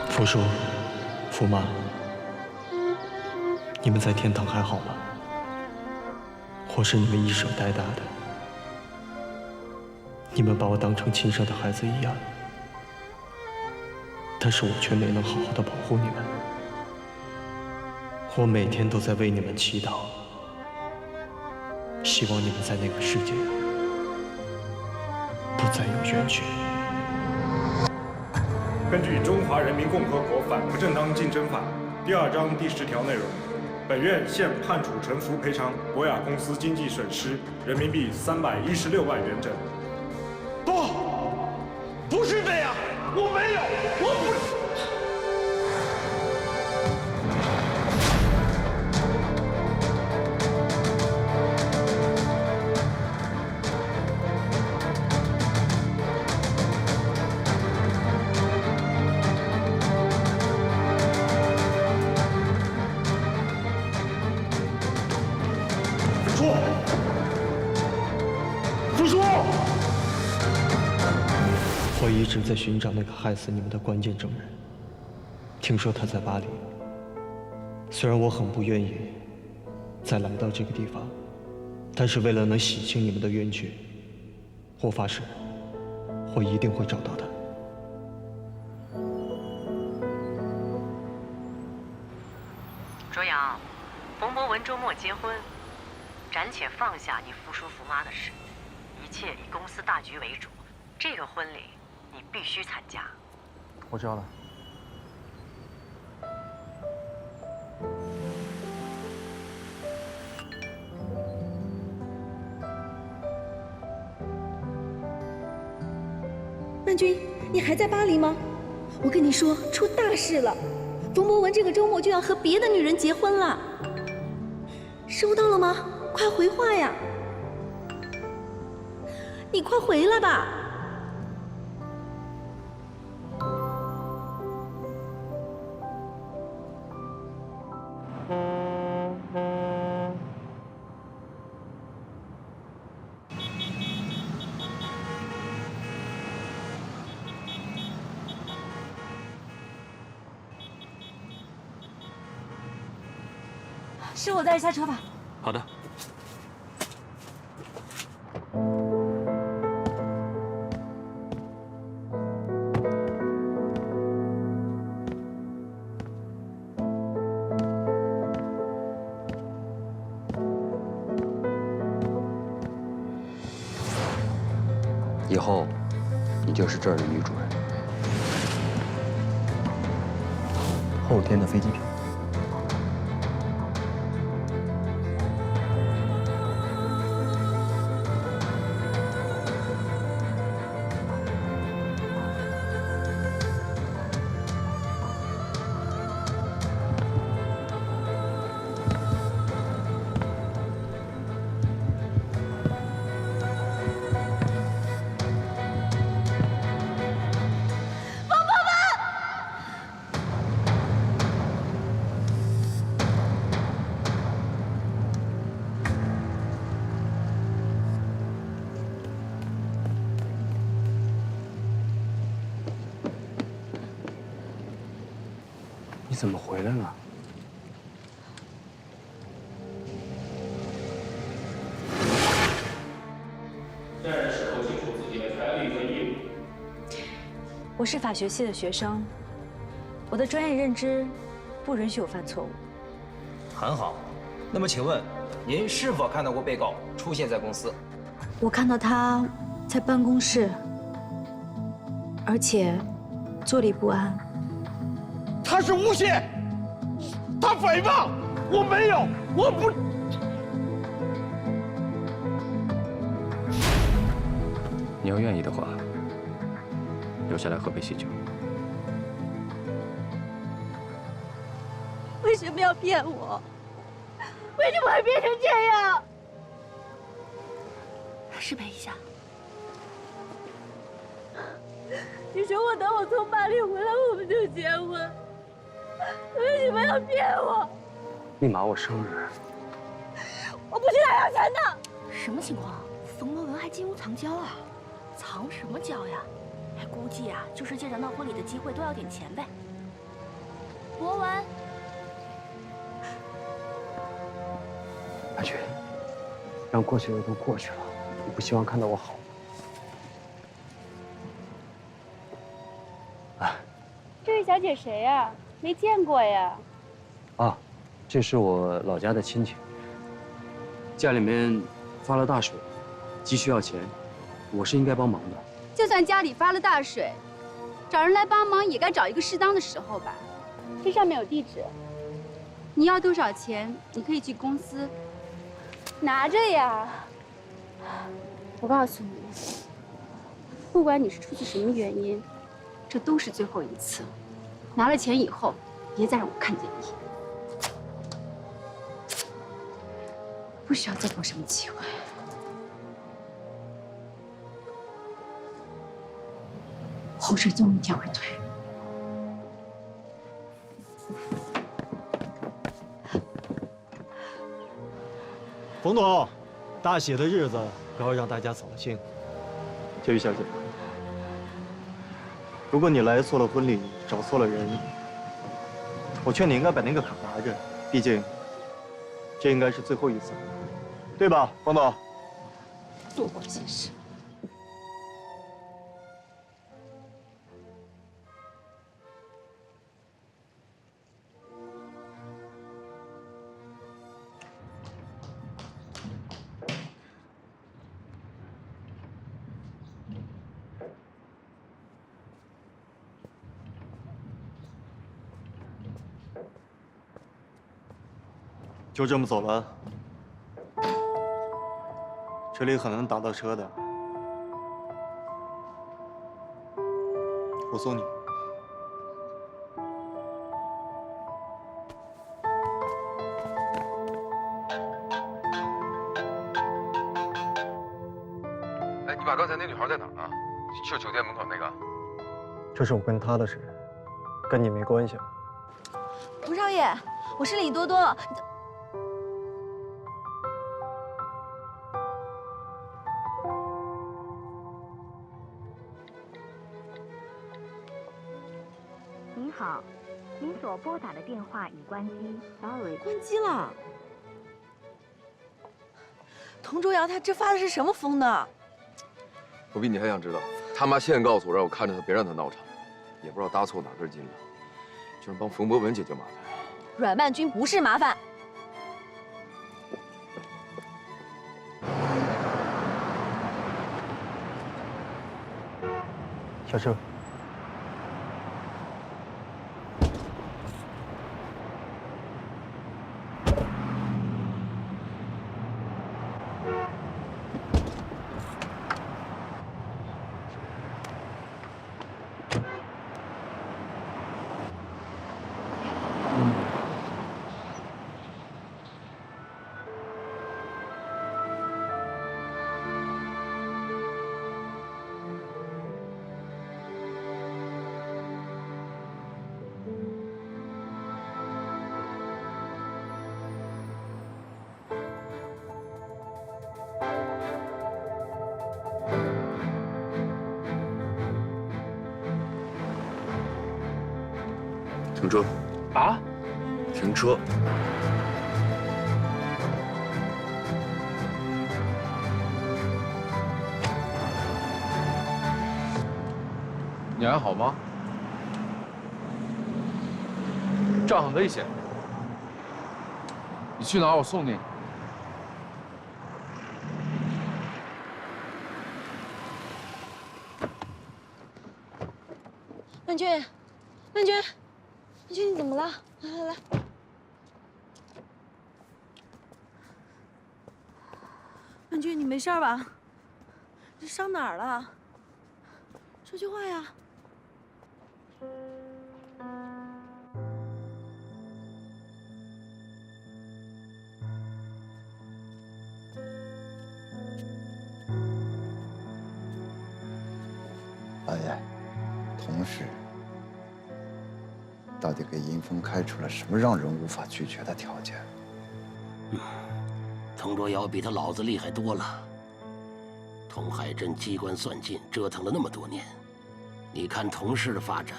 福叔、福妈，你们在天堂还好吗？我是你们一手带大的，你们把我当成亲生的孩子一样，但是我却没能好好的保护你们。我每天都在为你们祈祷，希望你们在那个世界不再有冤屈。根据《中华人民共和国反不正当竞争法》第2章第10条内容，本院现判处陈福赔偿博雅公司经济损失人民币316万元整。不是这样，我没有，我不。福叔，我一直在寻找那个害死你们的关键证人，听说他在巴黎。虽然我很不愿意再来到这个地方，但是为了能洗清你们的冤屈，我发誓，我一定会找到他。卓阳，冯博文周末结婚，暂且放下你福叔福妈的事，一切以公司大局为主。这个婚礼你必须参加。我知道了。曼君，你还在巴黎吗？我跟你说，出大事了！冯博文这个周末就要和别的女人结婚了。收到了吗？快回话呀！你快回来吧！师傅，带着下车吧。好的。以后，你就是这儿的女主人。后天的飞机票。你怎么回来了？现任是否清楚自己的权利和义务？我是法学系的学生，我的专业认知不允许我犯错误。很好，那么请问您是否看到过被告出现在公司？我看到他在办公室，而且坐立不安。他是诬陷，他诽谤，我没有，我不。你要愿意的话，留下来喝杯喜酒。为什么要骗我？为什么会变成这样？失陪一下。你说我等我从巴黎回来我们就结婚，为什么要骗我？密码我生日。我不去他要钱的。什么情况？冯博文还金屋藏娇啊？藏什么娇呀？估计啊，就是借着闹婚礼的机会多要点钱呗。博文，阿菊，让过去的都过去了，你不希望看到我好。这位小姐谁呀？没见过呀。啊，这是我老家的亲戚，家里面发了大水，急需要钱，我是应该帮忙的。就算家里发了大水，找人来帮忙也该找一个适当的时候吧。这上面有地址，你要多少钱，你可以去公司拿着呀。我告诉你，不管你是出自什么原因，这都是最后一次。拿了钱以后，别再让我看见你。不需要再给我什么机会。后水总有一天会退。冯总，大喜的日子可要让大家扫兴。秋雨小姐，如果你来错了婚礼，找错了人，我劝你应该把那个卡拿着，毕竟这应该是最后一次，对吧，冯总？多管闲事。就这么走了？这里很难打到车的，我送你。哎，你把刚才那女孩在哪儿呢？就酒店门口那个。这是我跟她的事，跟你没关系。冯少爷，我是李多多。您好，您所拨打的电话已关机 ，sorry。关机了。童卓瑶他这发的是什么疯呢？我比你还想知道。他妈现在告诉我，让我看着他，别让他闹场，也不知道搭错哪根筋了，就是帮冯博文解决麻烦。阮万军不是麻烦。下车。停车！啊！停车！你还好吗？这样很危险。你去哪儿？我送你。万军，万军，万军，你怎么了？来来来。万军，你没事吧？这伤哪儿了？说句话呀。老爷，同事到底给银峰开出了什么让人无法拒绝的条件？童卓瑶比他老子厉害多了。童海镇机关算尽，折腾了那么多年，你看童氏的发展，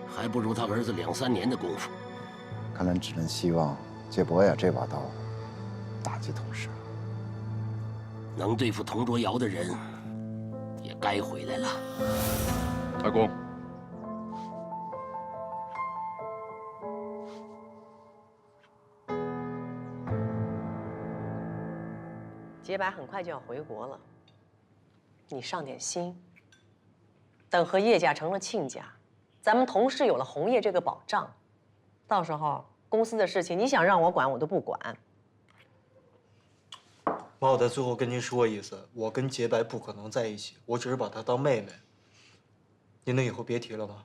还不如他儿子2、3年的功夫。看来只能希望借博雅这把刀，打击童氏了。能对付童卓瑶的人，也该回来了。阿公，洁白很快就要回国了，你上点心。等和叶家成了亲家，咱们童氏有了红叶这个保障，到时候公司的事情你想让我管我都不管。妈，我在最后跟您说一次，我跟洁白不可能在一起，我只是把她当妹妹。您能以后别提了吗？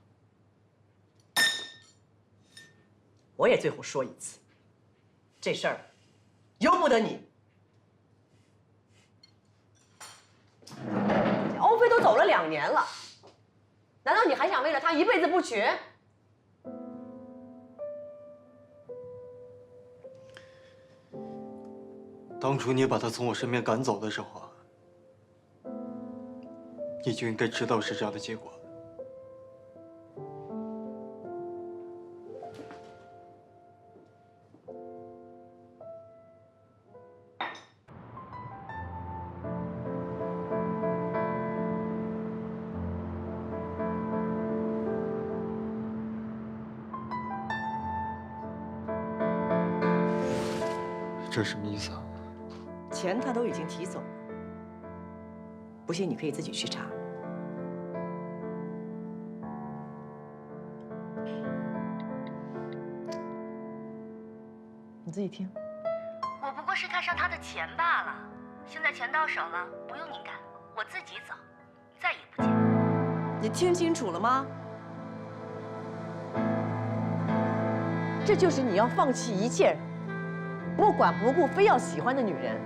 我也最后说一次，这事儿由不得你。欧菲都走了2年了，难道你还想为了他一辈子不娶？当初你把她从我身边赶走的时候，你就应该知道是这样的结果。这什么意思啊？钱他都已经提走了，不信你可以自己去查。你自己听。我不过是看上他的钱罢了，现在钱到手了，不用你赶，我自己走，再也不见。你听清楚了吗？这就是你要放弃一切，不管不顾，非要喜欢的女人。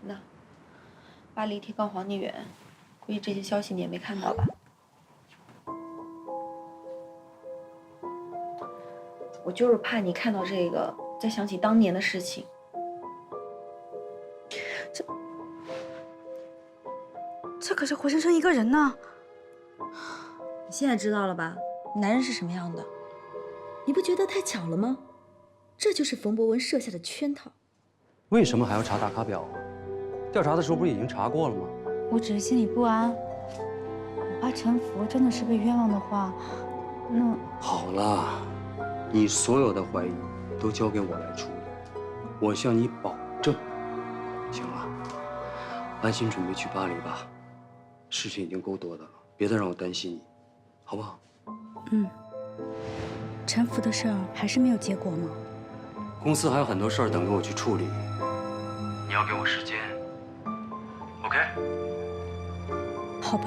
那巴黎天高皇帝远，估计这些消息你也没看到吧？我就是怕你看到这个，再想起当年的事情。这可是活生生一个人呢。你现在知道了吧？男人是什么样的？你不觉得太巧了吗？这就是冯博文设下的圈套。为什么还要查打卡表啊？调查的时候不是已经查过了吗？我只是心里不安，我怕陈福真的是被冤枉的话，那……好了，你所有的怀疑都交给我来处理，我向你保证。行了，安心准备去巴黎吧，事情已经够多的了，别再让我担心你，好不好？嗯。陈福的事儿还是没有结果吗？公司还有很多事儿等着我去处理，你要给我时间。OK。好吧。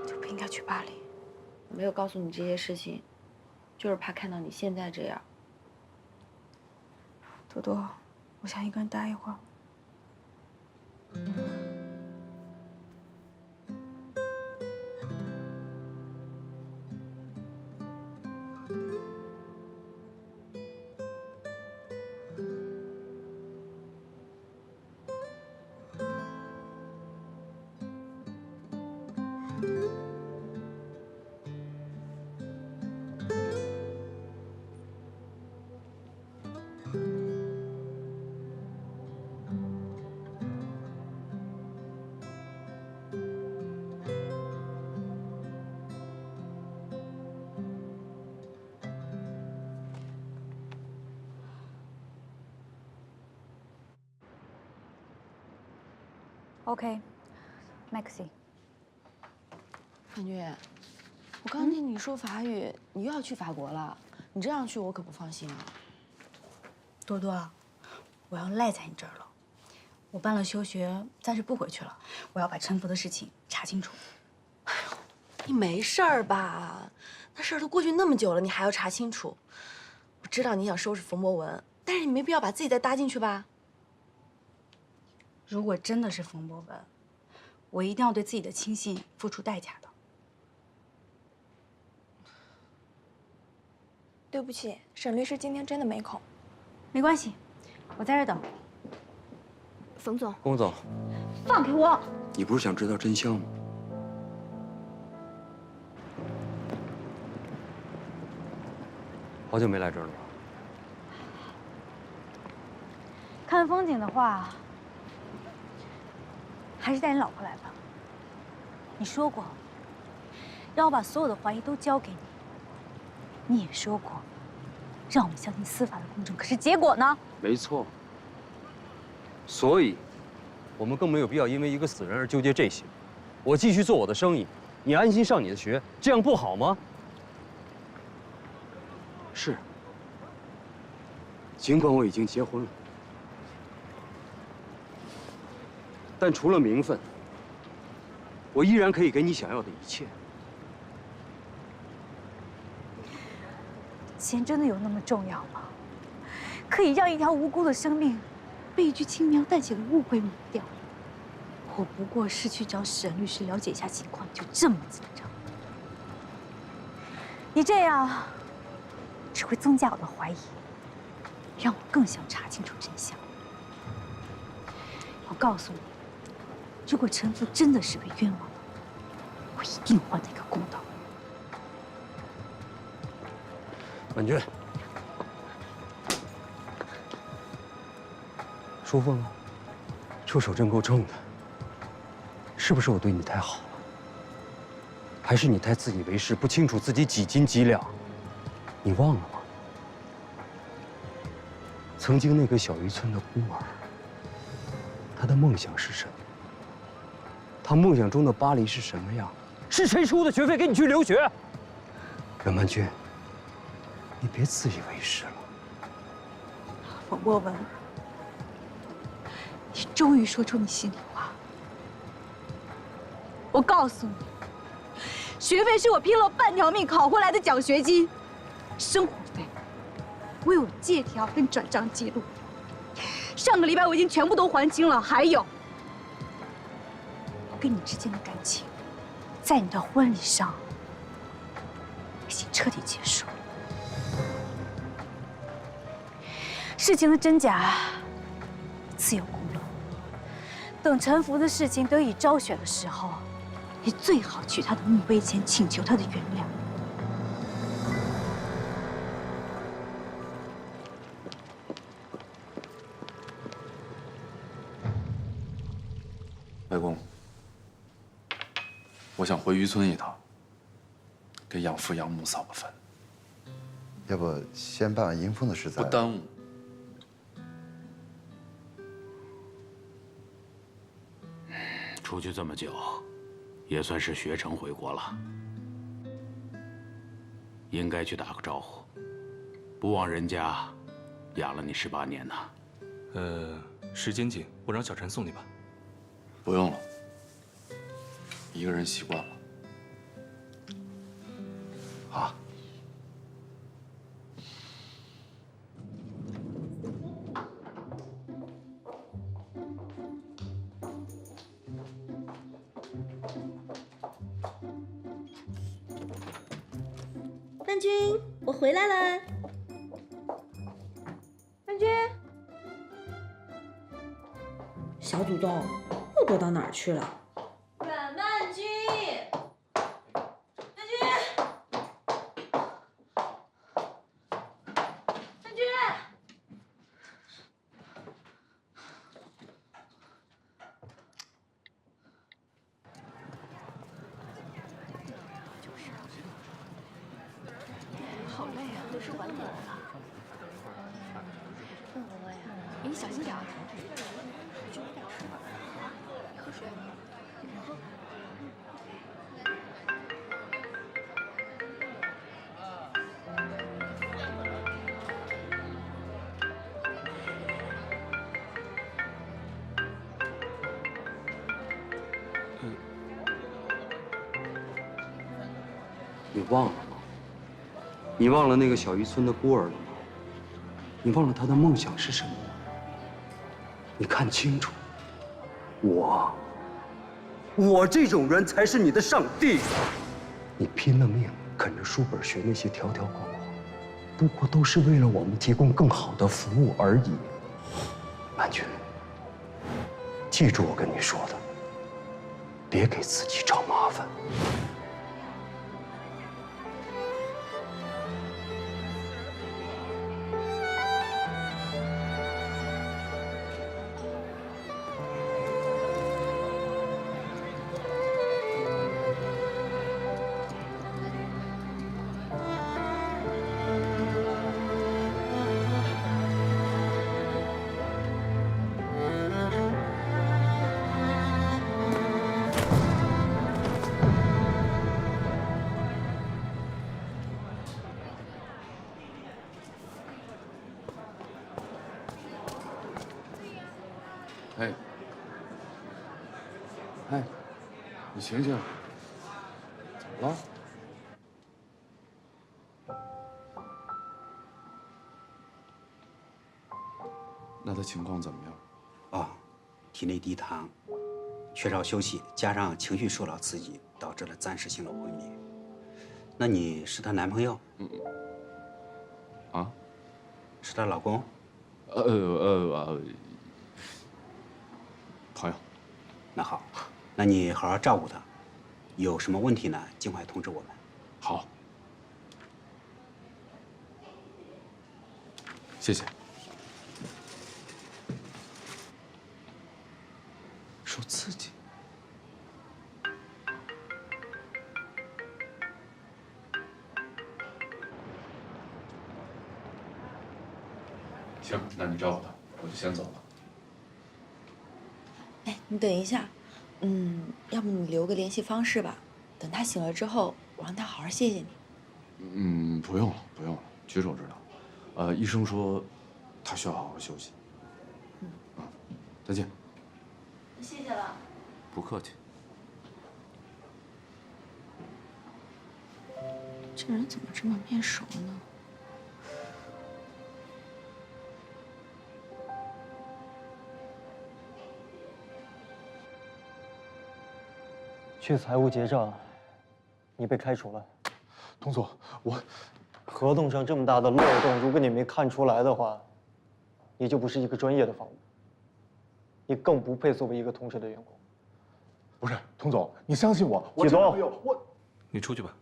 就不应该去巴黎。我没有告诉你这些事情，就是怕看到你现在这样，多多，我想一个人待一会儿。OK，Maxi。婉君，我刚听你说法语，你又要去法国了。你这样去，我可不放心啊。多多，我要赖在你这儿了。我办了休学，暂时不回去了。我要把陈福的事情查清楚。哎呦，你没事儿吧？那事儿都过去那么久了，你还要查清楚？我知道你想收拾冯博文，但是你没必要把自己再搭进去吧？如果真的是冯博文，我一定要对自己的轻信付出代价的。对不起，沈律师今天真的没空。没关系，我在这儿等。冯总，龚总，放开我！你不是想知道真相吗？好久没来这儿了吧？看风景的话，还是带你老婆来吧。你说过，让我把所有的怀疑都交给你。你也说过，让我们相信司法的公正。可是结果呢？没错。所以，我们更没有必要因为一个死人而纠结这些。我继续做我的生意，你安心上你的学，这样不好吗？是。尽管我已经结婚了，但除了名分，我依然可以给你想要的一切。钱真的有那么重要吗？可以让一条无辜的生命被一句轻描淡写的误会抹掉？我不过是去找沈律师了解一下情况，就这么紧张？你这样只会增加我的怀疑，让我更想查清楚真相。我告诉你，如果陈福真的是被冤枉的，我一定还他一个公道。婉君，舒服吗？出手真够重的。是不是我对你太好了？还是你太自以为是，不清楚自己几斤几两？你忘了吗？曾经那个小渔村的孤儿，他的梦想是什么？他梦想中的巴黎是什么样？是谁出的学费给你去留学？任曼君，你别自以为是了。冯博文，你终于说出你心里话。我告诉你，学费是我拼了半条命考回来的奖学金，生活费我有借条跟转账记录，上个礼拜我已经全部都还清了。还有，我跟你之间的感情，在你的婚礼上已经彻底结束了。事情的真假，自有公论。等陈福的事情得以昭雪的时候，你最好去他的墓碑前请求他的原谅。外公，我想回渔村一趟，给养父养母扫个坟。要不先办完迎风的事再？不耽误。出去这么久，也算是学成回国了，应该去打个招呼，不枉人家养了你18年呐。时间紧，我让小陈送你吧。不用了，一个人习惯了。曼君，我回来啦。曼君，小祖宗又躲到哪儿去了？阮曼君，曼君，曼君。好累啊，都是晚点了。你小心点儿。你喝水。喝。你忘了吗？你忘了那个小渔村的孤儿了吗？你忘了他的梦想是什么吗？你看清楚，我这种人才是你的上帝。你拼了命啃着书本学那些条条框框，不过都是为了我们提供更好的服务而已。曼君，记住我跟你说的，别给自己找麻烦。哎，哎，你醒醒，怎么了？那他情况怎么样？啊，体内低糖，缺少休息，加上情绪受到刺激，导致了暂时性的昏迷。那你是她男朋友？啊？是她老公？朋友。那好，那你好好照顾她，有什么问题呢，尽快通知我们。好。谢谢。受刺激。行，那你照顾他，我就先走了。哎，你等一下，要不你留个联系方式吧，等他醒了之后，我让他好好谢谢你。不用了，不用了，举手之劳。医生说他需要好好休息。再见。谢谢了。不客气。这人怎么这么面熟呢？去财务结账，你被开除了。童总，我合同上这么大的漏洞，如果你没看出来的话，你就不是一个专业的法务，你更不配作为一个同事的员工。不是，童总，你相信我，季总，你出去吧。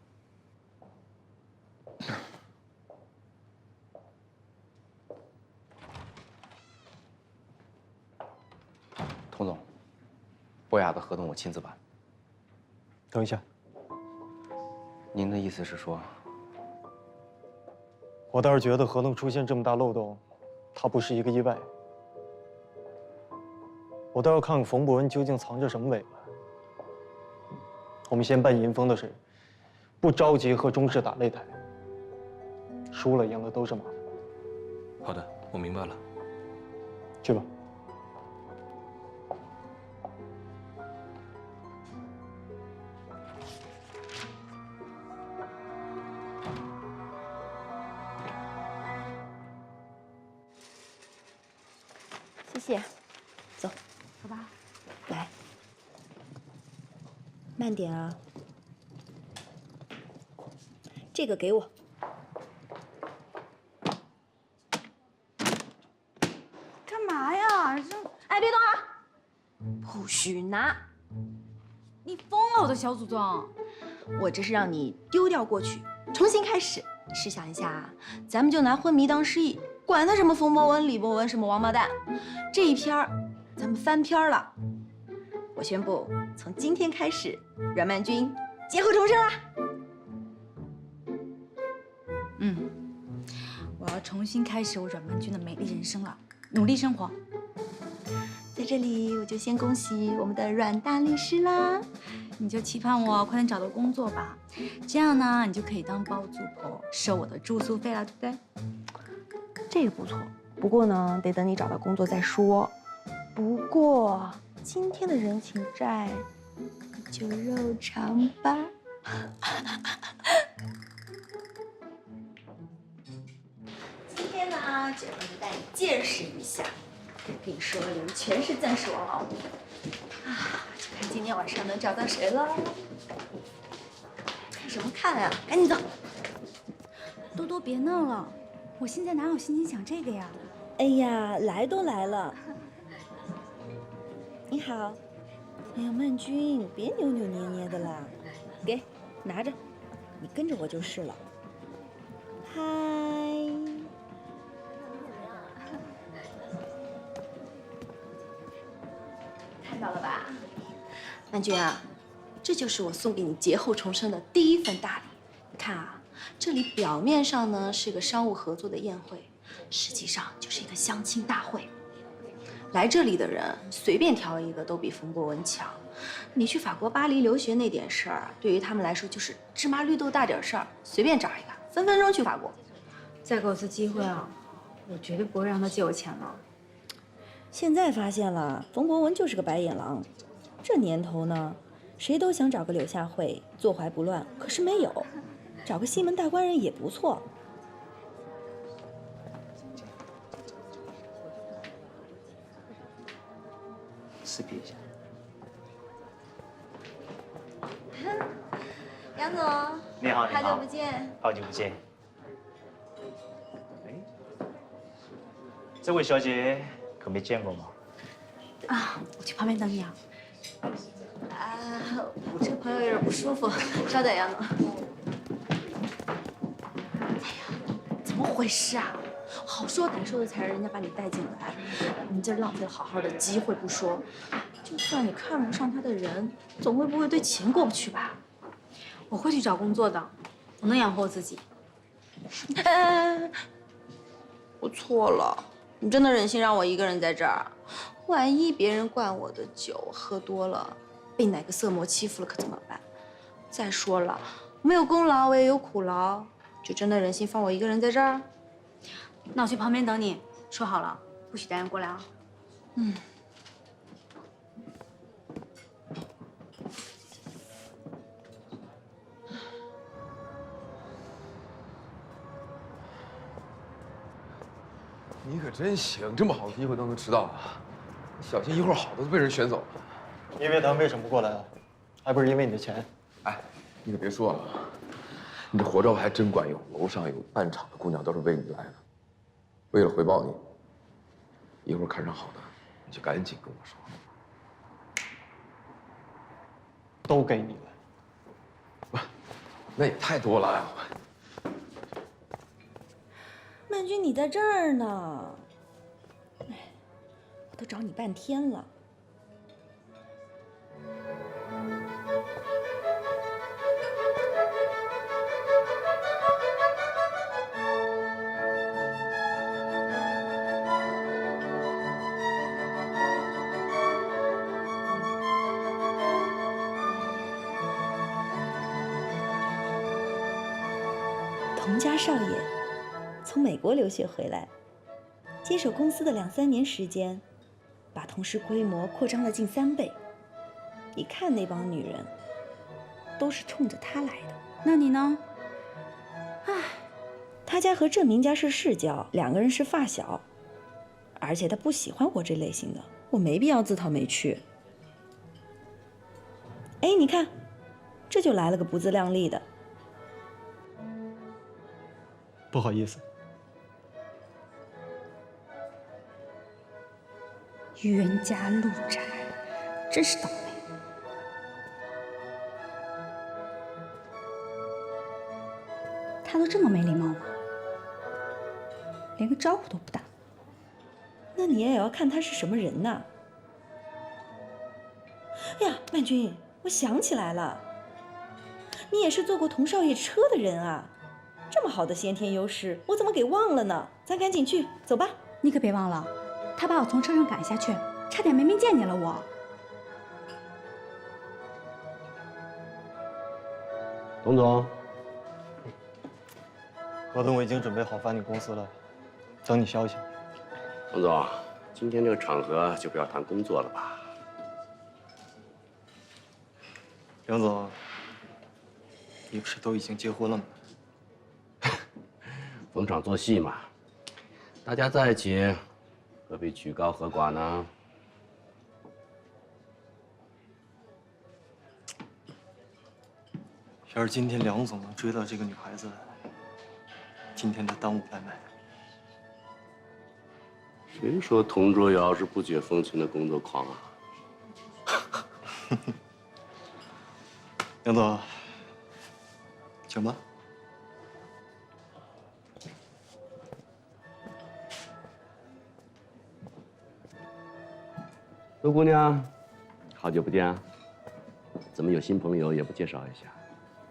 童总，博雅的合同我亲自办。等一下，您的意思是说？我倒是觉得合同出现这么大漏洞，它不是一个意外。我倒要看看冯博文究竟藏着什么尾巴。我们先办银丰的事，不着急和中视打擂台。输了赢了都是麻烦。好的，我明白了。去吧。谢谢，走，走吧。来，慢点啊。这个给我。干嘛呀？哎，别动啊！不许拿！你疯了，我的小祖宗！我这是让你丢掉过去，重新开始。你试想一下啊，咱们就拿昏迷当失忆，管他什么冯博文、李博文，什么王八蛋，这一篇儿咱们翻篇了。我宣布，从今天开始，阮曼君劫后重生啦！我要重新开始我阮曼君的美丽人生了，努力生活。在这里，我就先恭喜我们的阮大律师啦！你就期盼我快点找到工作吧，这样呢，你就可以当包租婆，收我的住宿费了，对不对？这个不错，不过呢，得等你找到工作再说。不过今天的人情债，就肉偿吧。今天呢，就让我带你见识一下。跟你说，人全是钻石王老五啊！就看今天晚上能找到谁了。看什么看啊？赶紧走！多多别闹了，我现在哪有心情想这个呀？哎呀，来都来了。你好，哎呀，曼君，别扭扭捏捏的啦，给，拿着，你跟着我就是了。嗨。看到了吧，曼君啊，这就是我送给你劫后重生的第一份大礼。你看啊，这里表面上呢是个商务合作的宴会，实际上就是一个相亲大会。来这里的人随便挑一个都比冯博文强。你去法国巴黎留学那点事儿，对于他们来说就是芝麻绿豆大点事儿，随便找一个，分分钟去法国。再给我次机会啊，我绝对不会让他借我钱了。现在发现了，冯博文就是个白眼狼。这年头呢，谁都想找个柳下惠坐怀不乱，可是没有，找个西门大官人也不错。识别一下。杨总，你好，好久不见。好久不见。这位小姐可没见过吗？啊，我去旁边等你啊。我这个朋友有点不舒服，稍等，杨总。哎呀，怎么回事啊？好说歹说的才让人家把你带进来，你这浪费了好好的机会不说，就算你看不上他的人，总会不会对钱过不去吧？我会去找工作的，我能养活我自己。我错了，你真的忍心让我一个人在这儿？万一别人灌我的酒喝多了，被哪个色魔欺负了，可怎么办？再说了，没有功劳我也有苦劳，就真的忍心放我一个人在这儿？那我去旁边等你，说好了，不许带人过来啊。你可真行，这么好的机会都能迟到啊！小心一会儿好的都被人选走了。因为他为什么不过来啊？还不是因为你的钱？哎，你可别说了，你这活招还真管用。楼上有半场的姑娘都是为你来的。为了回报你，一会儿看上好的，你就赶紧跟我说。都给你了。那也太多了。曼君，你在这儿呢。哎，我都找你半天了。童家少爷从美国留学回来，接手公司的2、3年时间，把同事规模扩张了近3倍。你看那帮女人，都是冲着他来的。那你呢？他家和郑明家是世交，2个人是发小，而且他不喜欢我这类型的，我没必要自讨没趣。哎，你看，这就来了个不自量力的。不好意思，冤家路窄，真是倒霉。他都这么没礼貌吗？连个招呼都不打。那你也要看他是什么人呐。哎呀，曼君，我想起来了，你也是坐过童少爷车的人啊，这么好的先天优势，我怎么给忘了呢？咱赶紧去，走吧。你可别忘了，他把我从车上赶下去，差点没命见见了我。董总，合同我已经准备好发你公司了，等你消息。董总，今天这个场合就不要谈工作了吧？梁总，你不是都已经结婚了吗？逢场作戏嘛，大家在一起，何必曲高和寡呢？要是今天梁总能追到这个女孩子，今天他当我来卖。谁说童卓瑶是不解风情的工作狂啊？梁总，请吧。陆姑娘，好久不见啊！怎么有新朋友也不介绍一下？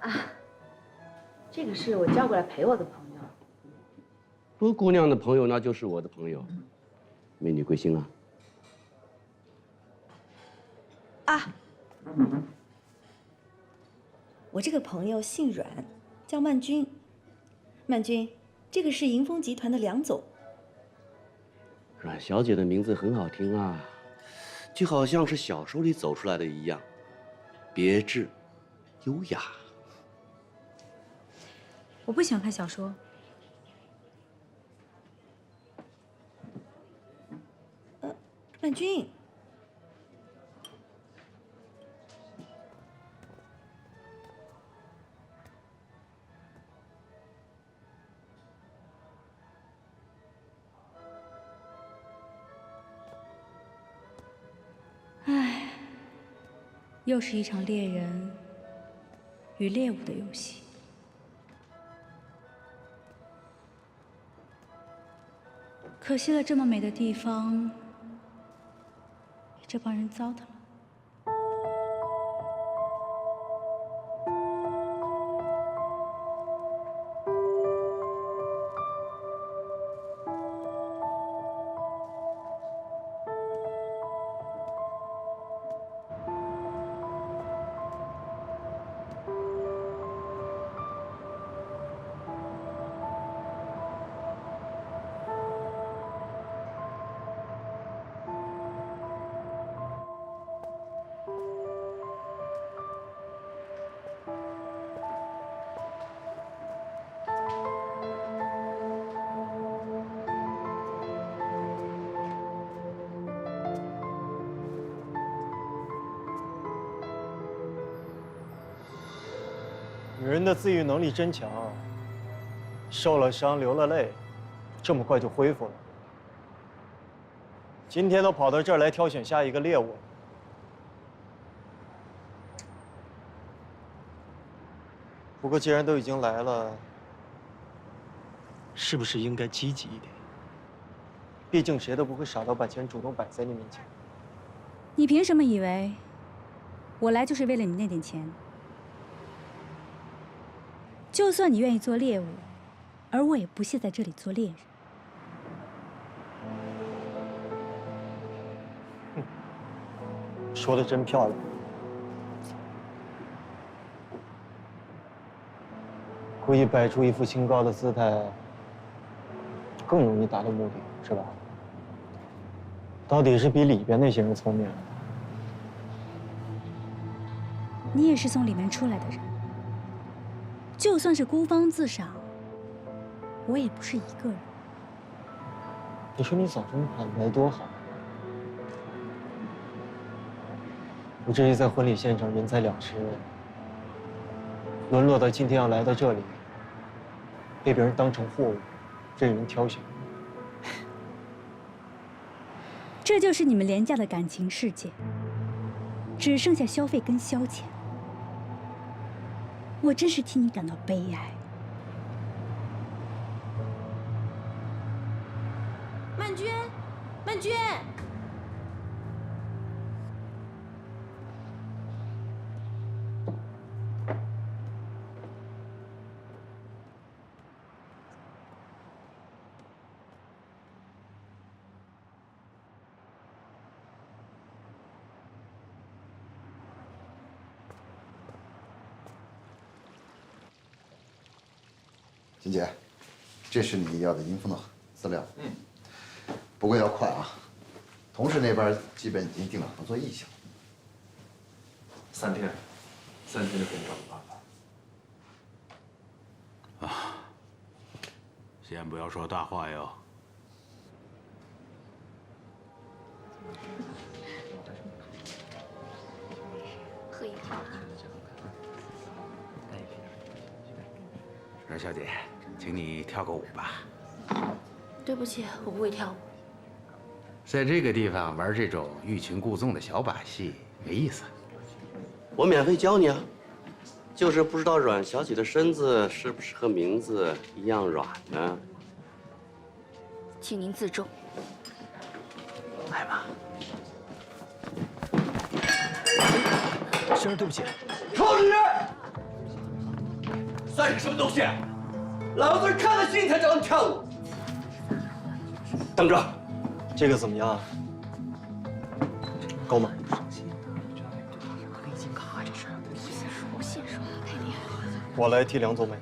啊，这个是我叫过来陪我的朋友。陆姑娘的朋友那就是我的朋友，美女贵姓啊？啊，我这个朋友姓阮，叫曼君。曼君，这个是迎风集团的梁总。阮小姐的名字很好听啊，就好像是小说里走出来的一样，别致、优雅。我不喜欢看小说。曼君，唉，又是一场猎人与猎物的游戏。可惜了这么美的地方，被这帮人糟蹋了。女人的自愈能力真强，受了伤流了泪，这么快就恢复了。今天都跑到这儿来挑选下一个猎物。不过既然都已经来了，是不是应该积极一点？毕竟谁都不会傻到把钱主动摆在你面前。你凭什么以为我来就是为了你那点钱？就算你愿意做猎物，而我也不屑在这里做猎人。说的真漂亮。故意摆出一副清高的姿态，更容易达到目的，是吧？到底是比里边那些人聪明。你也是从里面出来的人。就算是孤芳自赏，我也不是一个人。你说你早这么喊来多好，不至于在婚礼现场人财两失，沦落到今天要来到这里，被别人当成货物，任人挑选。这就是你们廉价的感情世界，只剩下消费跟消遣。我真是替你感到悲哀。曼娟，曼娟。 金姐，这是你要的银丰的资料。不过要快啊！同事那边基本已经定了合作意向。3天就给你找个办法。啊，先不要说大话哟。喝一口啊。阮小姐，请你跳个舞吧。对不起，我不会跳舞。在这个地方玩这种欲擒故纵的小把戏没意思。我免费教你啊，就是不知道阮小姐的身子是不是和名字一样软呢？请您自重。来吧。先生，对不起。臭女人！算是什么东西？老子看得起你才找你跳舞。等着，这个怎么样？够吗？我先说，太厉害了。我来替梁总美。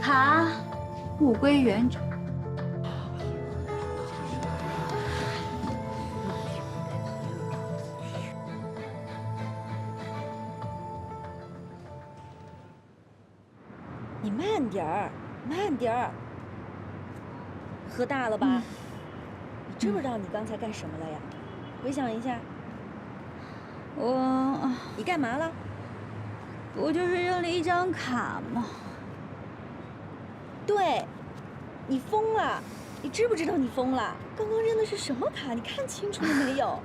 卡，物归原主。你慢点儿，慢点儿。喝大了吧？你知不知道你刚才干什么了呀？回想一下。你干嘛了？不就是扔了一张卡吗？对，你疯了！你知不知道你疯了？刚刚扔的是什么卡？你看清楚了没有？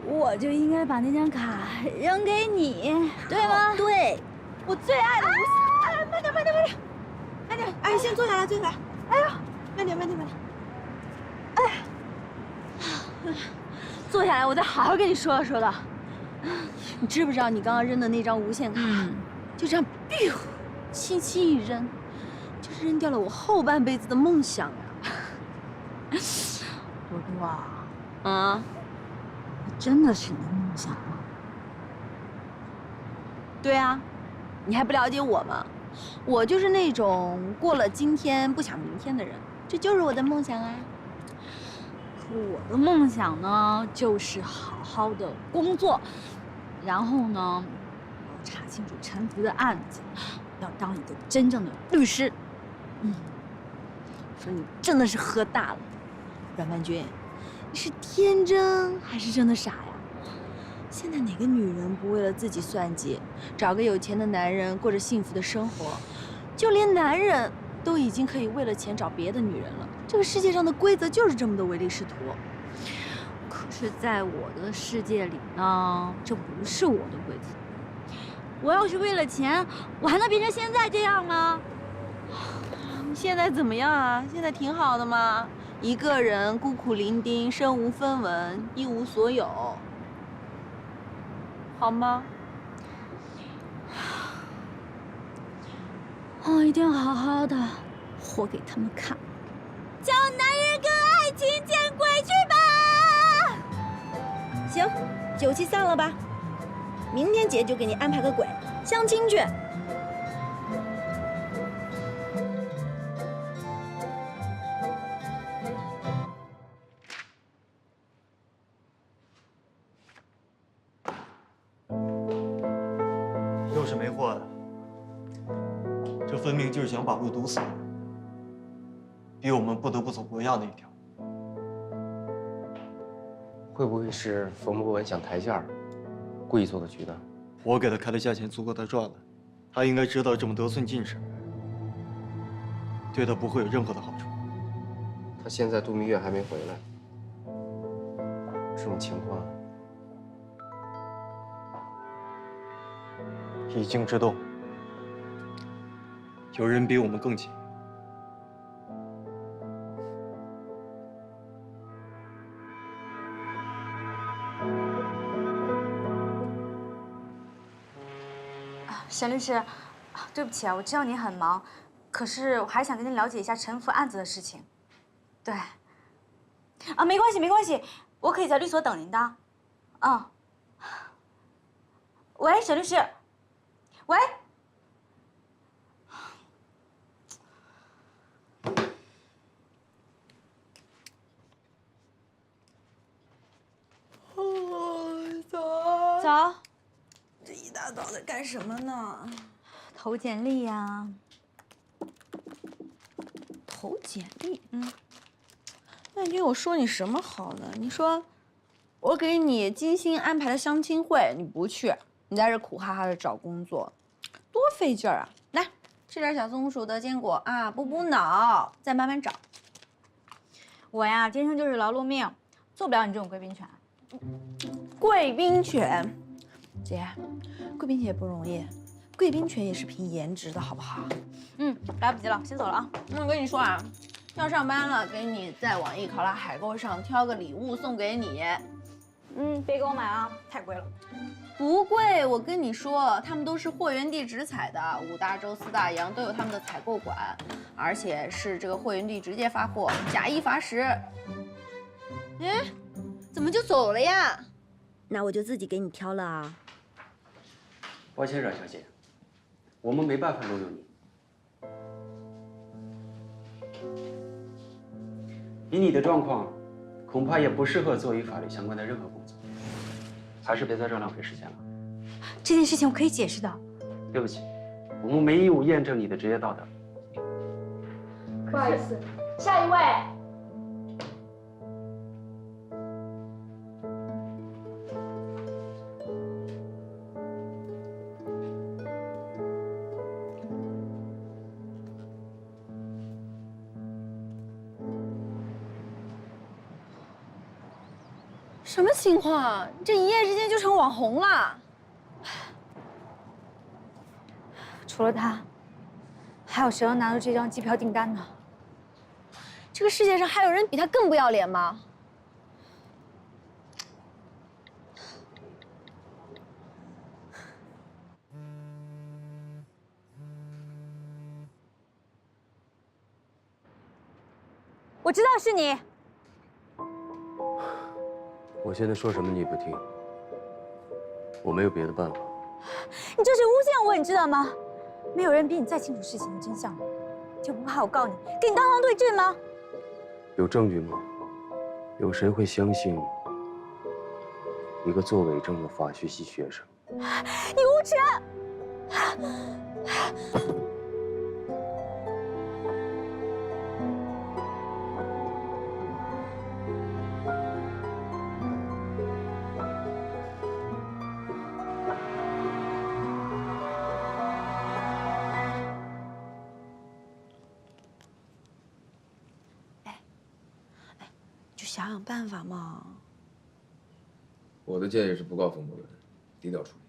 我就应该把那张卡扔给你，对吗？对，我最爱的无哎，慢点，慢点，慢点，慢点！哎，先坐下来，坐下来。哎呦，慢点，慢点，慢点。哎，坐下来，我再好好跟你说道说道。你知不知道你刚刚扔的那张无限卡，就这样，biu，轻轻一扔，就是扔掉了我后半辈子的梦想呀！多多啊，那真的是你的梦想吗？对啊，你还不了解我吗？我就是那种过了今天不想明天的人，这就是我的梦想啊。可我的梦想呢，就是好好的工作，然后呢，要查清楚陈福的案子，要当一个真正的律师。说你真的是喝大了，阮曼君，你是天真还是真的傻呀？现在哪个女人不为了自己算计，找个有钱的男人过着幸福的生活？就连男人都已经可以为了钱找别的女人了。这个世界上的规则就是这么的唯利是图。可是，在我的世界里呢，这不是我的规则。我要是为了钱，我还能变成现在这样吗？你现在怎么样啊？现在挺好的嘛，一个人孤苦伶仃，身无分文，一无所有，好吗？我一定好好的活给他们看，叫男人跟爱情见鬼去吧！行，酒气散了吧。明天姐就给你安排个鬼相亲去。又是没货的，这分明就是想把路堵死，逼我们不得不走国亚那一条。会不会是冯博文想抬价，故意做的局呢？我给他开的价钱足够他赚了，他应该知道这么得寸进尺，对他不会有任何的好处。他现在度蜜月还没回来，这种情况已经制动，有人比我们更急。沈律师，对不起啊，我知道你很忙，可是我还想跟您了解一下陈福案子的事情。对。啊，没关系，没关系，我可以在律所等您的。嗯。喂，沈律师。喂。早。这一大早的干什么呢？投简历呀。投简历？那你跟我说你什么好呢？你说，我给你精心安排的相亲会，你不去，你在这苦哈哈的找工作，多费劲儿啊！来，吃点小松鼠的坚果啊，补补脑，再慢慢找。我呀，天生就是劳碌命，做不了你这种贵宾犬。贵宾犬，姐，贵宾犬也不容易，贵宾犬也是凭颜值的好不好？来不及了，先走了啊。我跟你说啊，要上班了，给你在网易考拉海购上挑个礼物送给你。别给我买啊，太贵了。不贵，我跟你说，他们都是货源地直采的，5大洲4大洋都有他们的采购馆，而且是这个货源地直接发货，假一罚10。哎，怎么就走了呀？那我就自己给你挑了啊。抱歉，阮小姐，我们没办法录用你。以你的状况，恐怕也不适合做与法律相关的任何工作，还是别在这浪费时间了。这件事情我可以解释的。对不起，我们没义务验证你的职业道德。不好意思，下一位。什么情况？这一夜之间就成网红了？除了他，还有谁能拿到这张机票订单呢？这个世界上还有人比他更不要脸吗？我知道是你。我现在说什么你也不听，我没有别的办法。你这是诬陷我，你知道吗？没有人比你再清楚事情的真相了，就不怕我告你，跟你当堂对质吗？有证据吗？有谁会相信一个做伪证的法学系学生？你无耻！想想办法嘛。我的建议是不告冯博文，低调处理。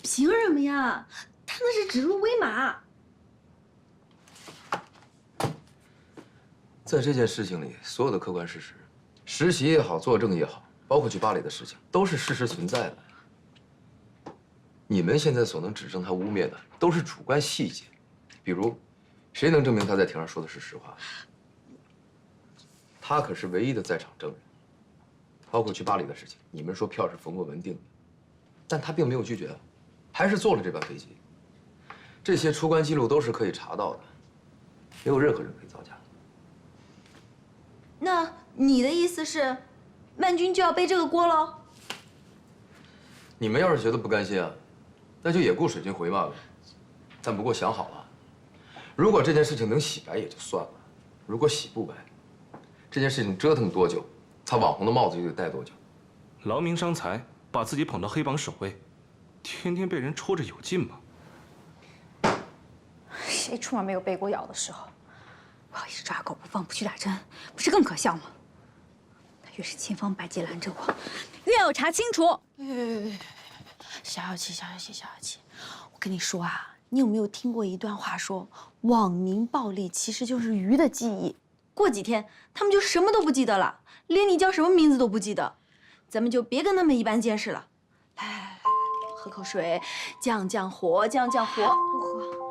凭什么呀？他那是指鹿为马。在这件事情里，所有的客观事实，实习也好，作证也好，包括去巴黎的事情，都是事实存在的。你们现在所能指证他污蔑的，都是主观细节，比如，谁能证明他在庭上说的是实话？他可是唯一的在场证人。包括去巴黎的事情，你们说票是冯博文订的，但他并没有拒绝，还是坐了这班飞机。这些出关记录都是可以查到的，没有任何人可以造假。那你的意思是，曼君就要背这个锅喽？你们要是觉得不甘心啊，那就也雇水军回骂呗。但不过想好了，如果这件事情能洗白也就算了，如果洗不白，这件事情折腾多久，他网红的帽子就得戴多久。劳民伤财，把自己捧到黑榜首位，天天被人戳着有劲吗？谁出门没有被狗咬的时候？我要一直抓狗不放，不去打针，不是更可笑吗？他越是千方百计拦着我，越要查清楚。小小七，我跟你说啊，你有没有听过一段话说，网民暴力其实就是鱼的记忆，过几天他们就什么都不记得了，连你叫什么名字都不记得。咱们就别跟他们一般见识了。来，喝口水，降降火。不喝。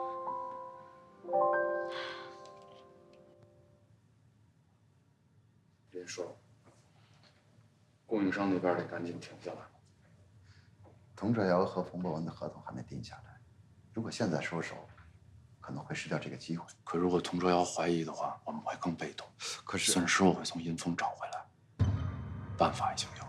别说了，供应商那边得赶紧停下来。童哲瑶和冯博文的合同还没定下来，如果现在收手，可能会失掉这个机会。可如果童哲瑶怀疑的话，我们会更被动。可是损失我会从银峰找回来，办法已经有。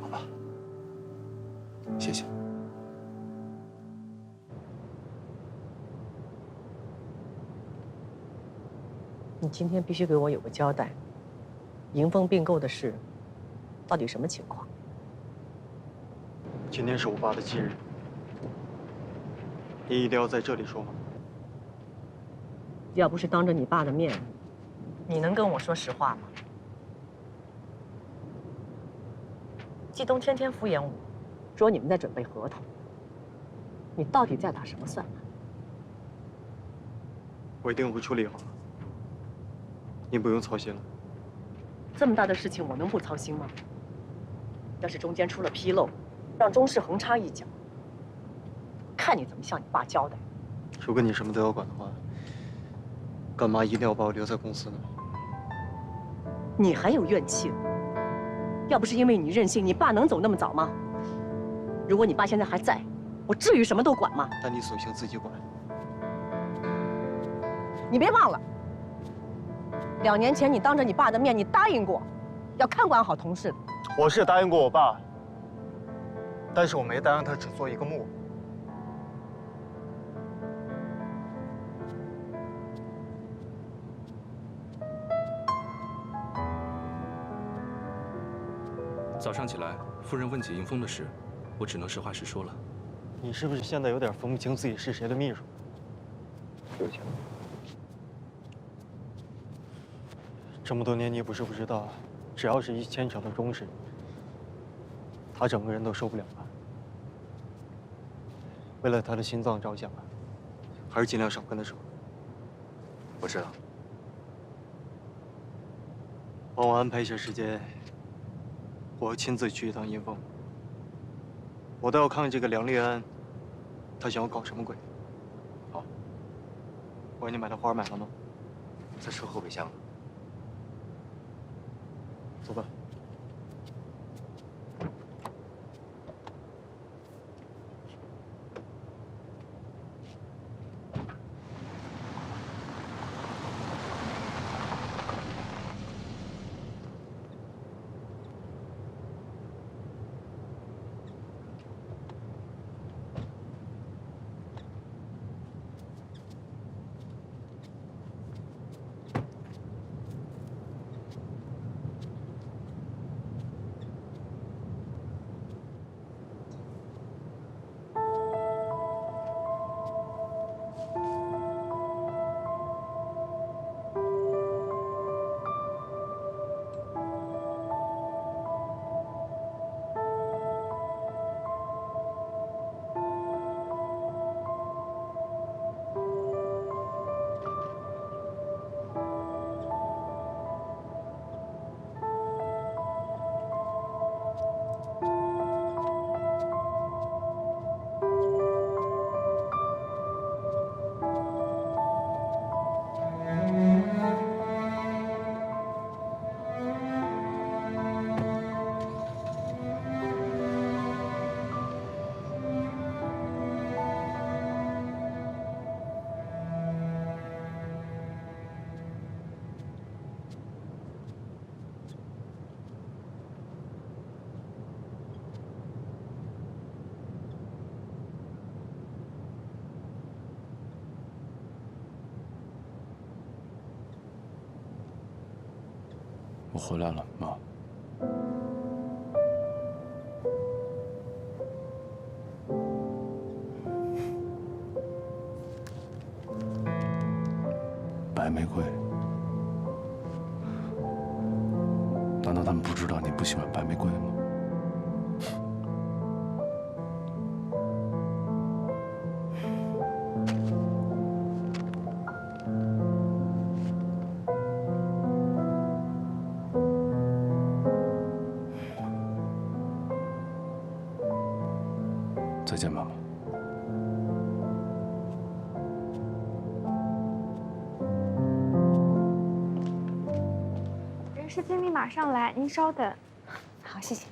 好吧，谢谢。你今天必须给我有个交代，迎风并购的事，到底什么情况？今天是我爸的忌日，你一定要在这里说吗？要不是当着你爸的面，你能跟我说实话吗？季东天天敷衍我，说你们在准备合同，你到底在打什么算盘？我一定会处理好。您不用操心了。这么大的事情，我能不操心吗？要是中间出了纰漏，让中视横插一脚，看你怎么向你爸交代。如果你什么都要管的话，干嘛一定要把我留在公司呢？你还有怨气了？要不是因为你任性，你爸能走那么早吗？如果你爸现在还在，我至于什么都管吗？那你索性自己管。你别忘了，2年前你当着你爸的面，你答应过，要看管好同事的。我是答应过我爸，但是我没答应他只做一个木偶。早上起来，夫人问起迎风的事，我只能实话实说了。你是不是现在有点分不清自己是谁的秘书？对不起。这么多年，你不是不知道，只要是一牵扯到中视，他整个人都受不了了。为了他的心脏着想啊，还是尽量少跟他说。我知道。帮我安排一下时间，我要亲自去一趟银峰。我倒要看看这个梁立安，他想要搞什么鬼。好。我给你买的花买了吗？在车后备箱。走吧。我回来了，妈。白玫瑰，难道他们不知道你不喜欢白玫瑰吗？再见，妈妈。人事经理马上来，您稍等。好，谢谢。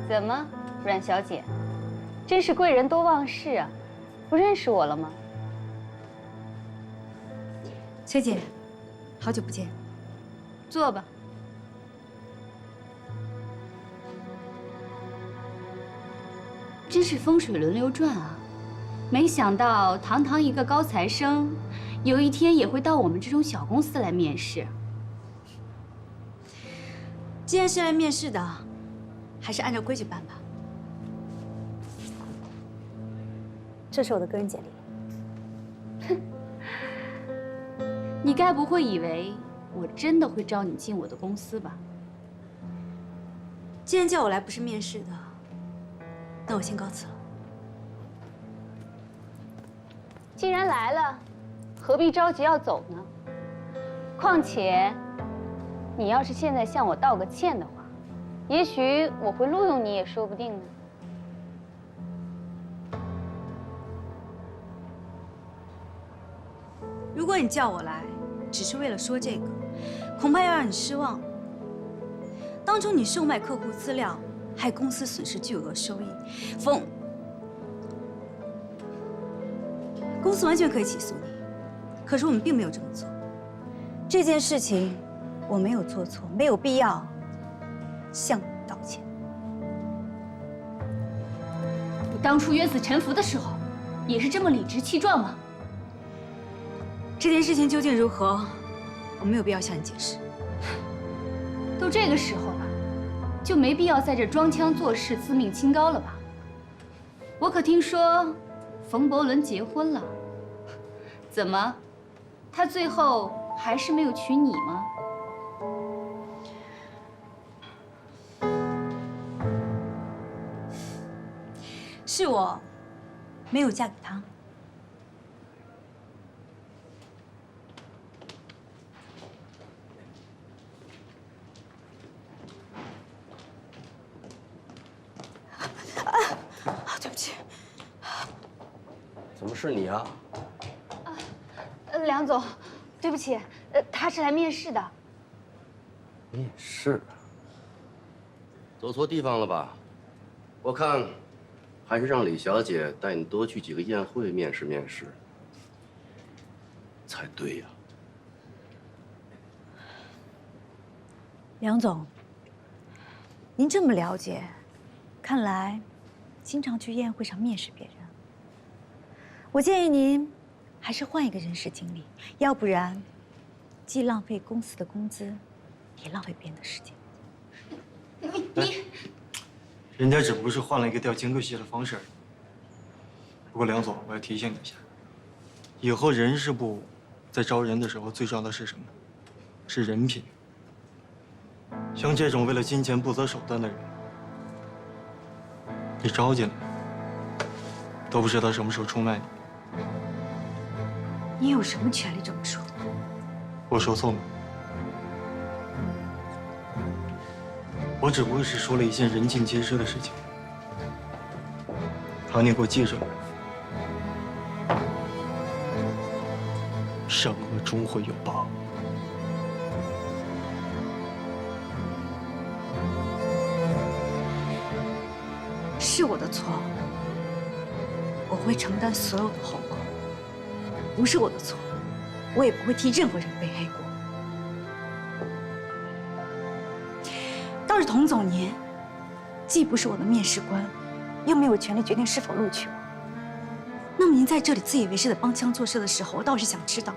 怎么，阮小姐，真是贵人多忘事啊！不认识我了吗？崔姐，好久不见。坐吧。真是风水轮流转啊！没想到堂堂一个高材生，有一天也会到我们这种小公司来面试。既然是来面试的，还是按照规矩办吧。这是我的个人简历。哼，你该不会以为我真的会招你进我的公司吧？既然叫我来不是面试的，那我先告辞了。既然来了，何必着急要走呢？况且，你要是现在向我道个歉的话，也许我会录用你也说不定呢。如果你叫我来，只是为了说这个，恐怕要让你失望。当初你售卖客户资料，害公司损失巨额收益，公司完全可以起诉你，可是我们并没有这么做。这件事情我没有做错，没有必要向你道歉。你当初冤死陈福的时候，也是这么理直气壮吗？这件事情究竟如何，我没有必要向你解释。都这个时候了，就没必要在这装腔作势、自命清高了吧？我可听说冯伯伦结婚了，怎么，他最后还是没有娶你吗？是我没有嫁给他。对不起。怎么是你啊？梁总，对不起，他是来面试的。面试？走错地方了吧？我看还是让李小姐带你多去几个宴会面试面试才对呀。梁总，您这么了解，看来经常去宴会上面试别人。我建议您还是换一个人事经理，要不然既浪费公司的工资，也浪费别人的时间。你，人家只不过是换了一个调监督系的方式而已。不过梁总，我要提醒你一下，以后人事部在招人的时候，最重要的是什么？是人品。像这种为了金钱不择手段的人，你招进来，都不知道什么时候出卖你。你有什么权利这么说？我说错吗？我只不过是说了一件人尽皆知的事情。好，你给我记住了，善恶终会有报。是我的错，我会承担所有的后果，不是我的错，我也不会替任何人背黑锅。倒是童总您，既不是我的面试官，又没有权利决定是否录取我。那么您在这里自以为是的帮腔作势的时候，我倒是想知道，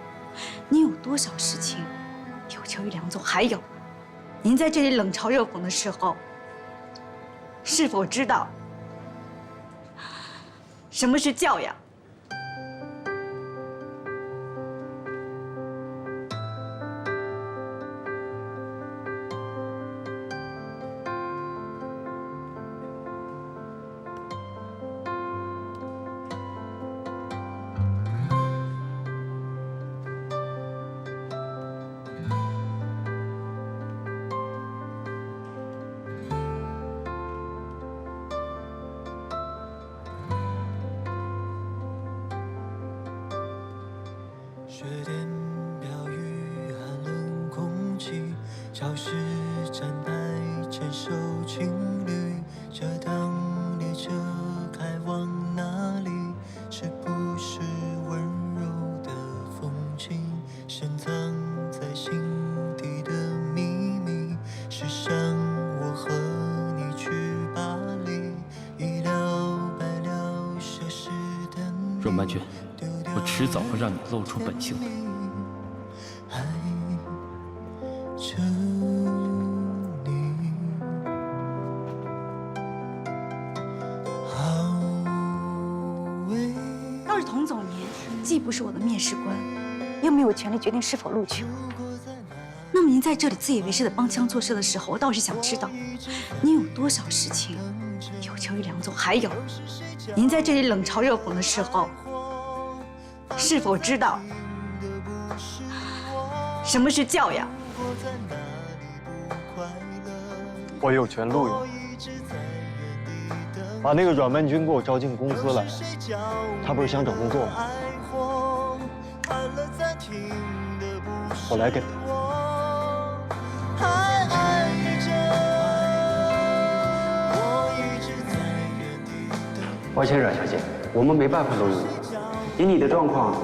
您有多少事情有求于梁总？还有，您在这里冷嘲热讽的时候，是否知道什么是教养？雪点飘于寒冷空气，潮湿站台牵手情侣，这趟列车开往哪里？是不是温柔的风景，深藏在心底的秘密？是想我和你去巴黎，一了百了奢侈的你。阮曼君，我迟早会让你露出本性的。倒是童总您，既不是我的面试官，又没有权利决定是否录取我。那么您在这里自以为是的帮腔作势的时候，我倒是想知道，您有多少事情有求于梁总？还有，您在这里冷嘲热讽的时候，是否知道什么是教养？我有权录用他，把那个阮曼君给我招进公司来。他不是想找工作吗？我来给他。抱歉，阮小姐，我们没办法录用你。以你的状况，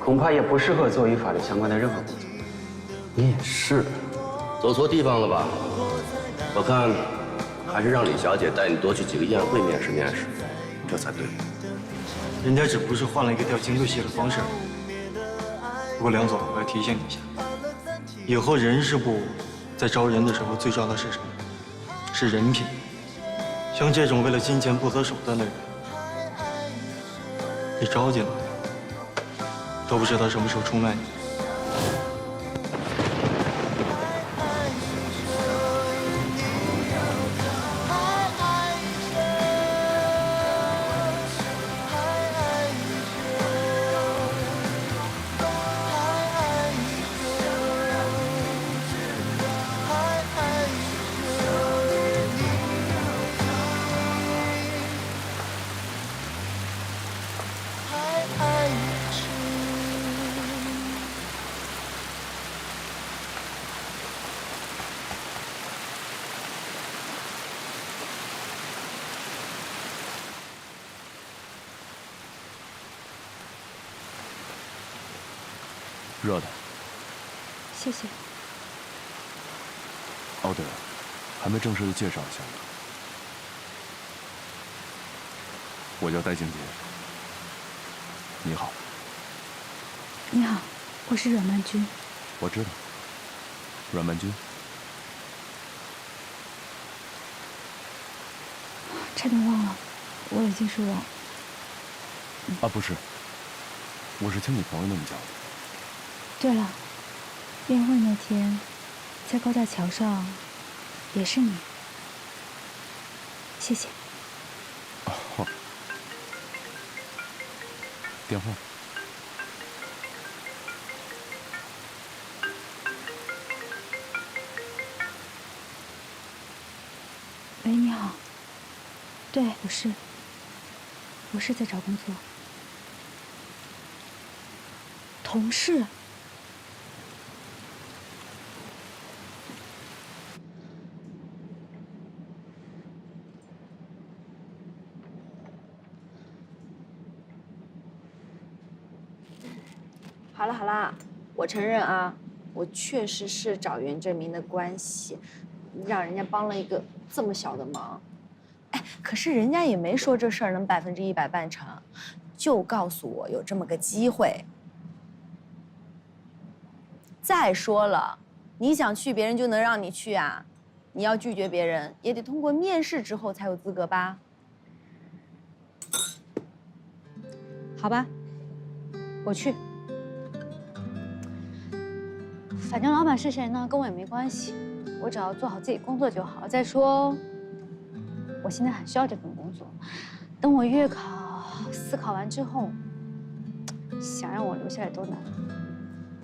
恐怕也不适合做与法律相关的任何工作。你也是，走错地方了吧？我看还是让李小姐带你多去几个宴会面试，这才对。人家只不过是换了一个调经对戏的方式而已。不过梁总，我要提醒你一下，以后人事部在招人的时候，最重要的是什么？是人品。像这种为了金钱不择手段的人，你招进来，都不知道什么时候出卖你。热的。谢谢。哦，对了，还没正式的介绍一下呢。我叫戴静杰。你好。你好，我是阮曼君。我知道。阮曼君。差点忘了，我已经是我。啊，不是，我是听你朋友那么叫的。对了，宴会那天，在高架桥上，也是你。谢谢。哦。电话。喂，你好。对，我是在找工作。同事。好了好了，我承认啊，我确实是找袁振明的关系，让人家帮了一个这么小的忙。哎，可是人家也没说这事儿能100%办成，就告诉我有这么个机会。再说了，你想去，别人就能让你去啊？你要拒绝别人，也得通过面试之后才有资格吧？好吧，我去。反正老板是谁呢，跟我也没关系，我只要做好自己工作就好。再说，我现在很需要这份工作。等我月考、司考完之后，想让我留下来都难。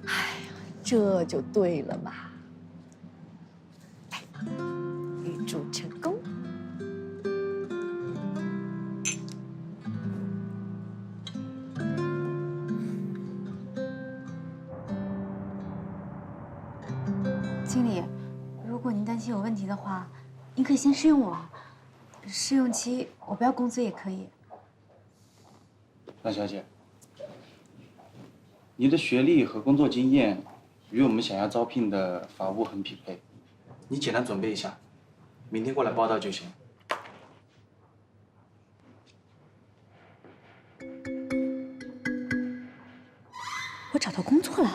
哎呀，这就对了嘛！预祝成功。经理，如果您担心有问题的话，您可以先试用我，试用期我不要工资也可以。蓝小姐，你的学历和工作经验与我们想要招聘的法务很匹配，你简单准备一下，明天过来报道就行。我找到工作了。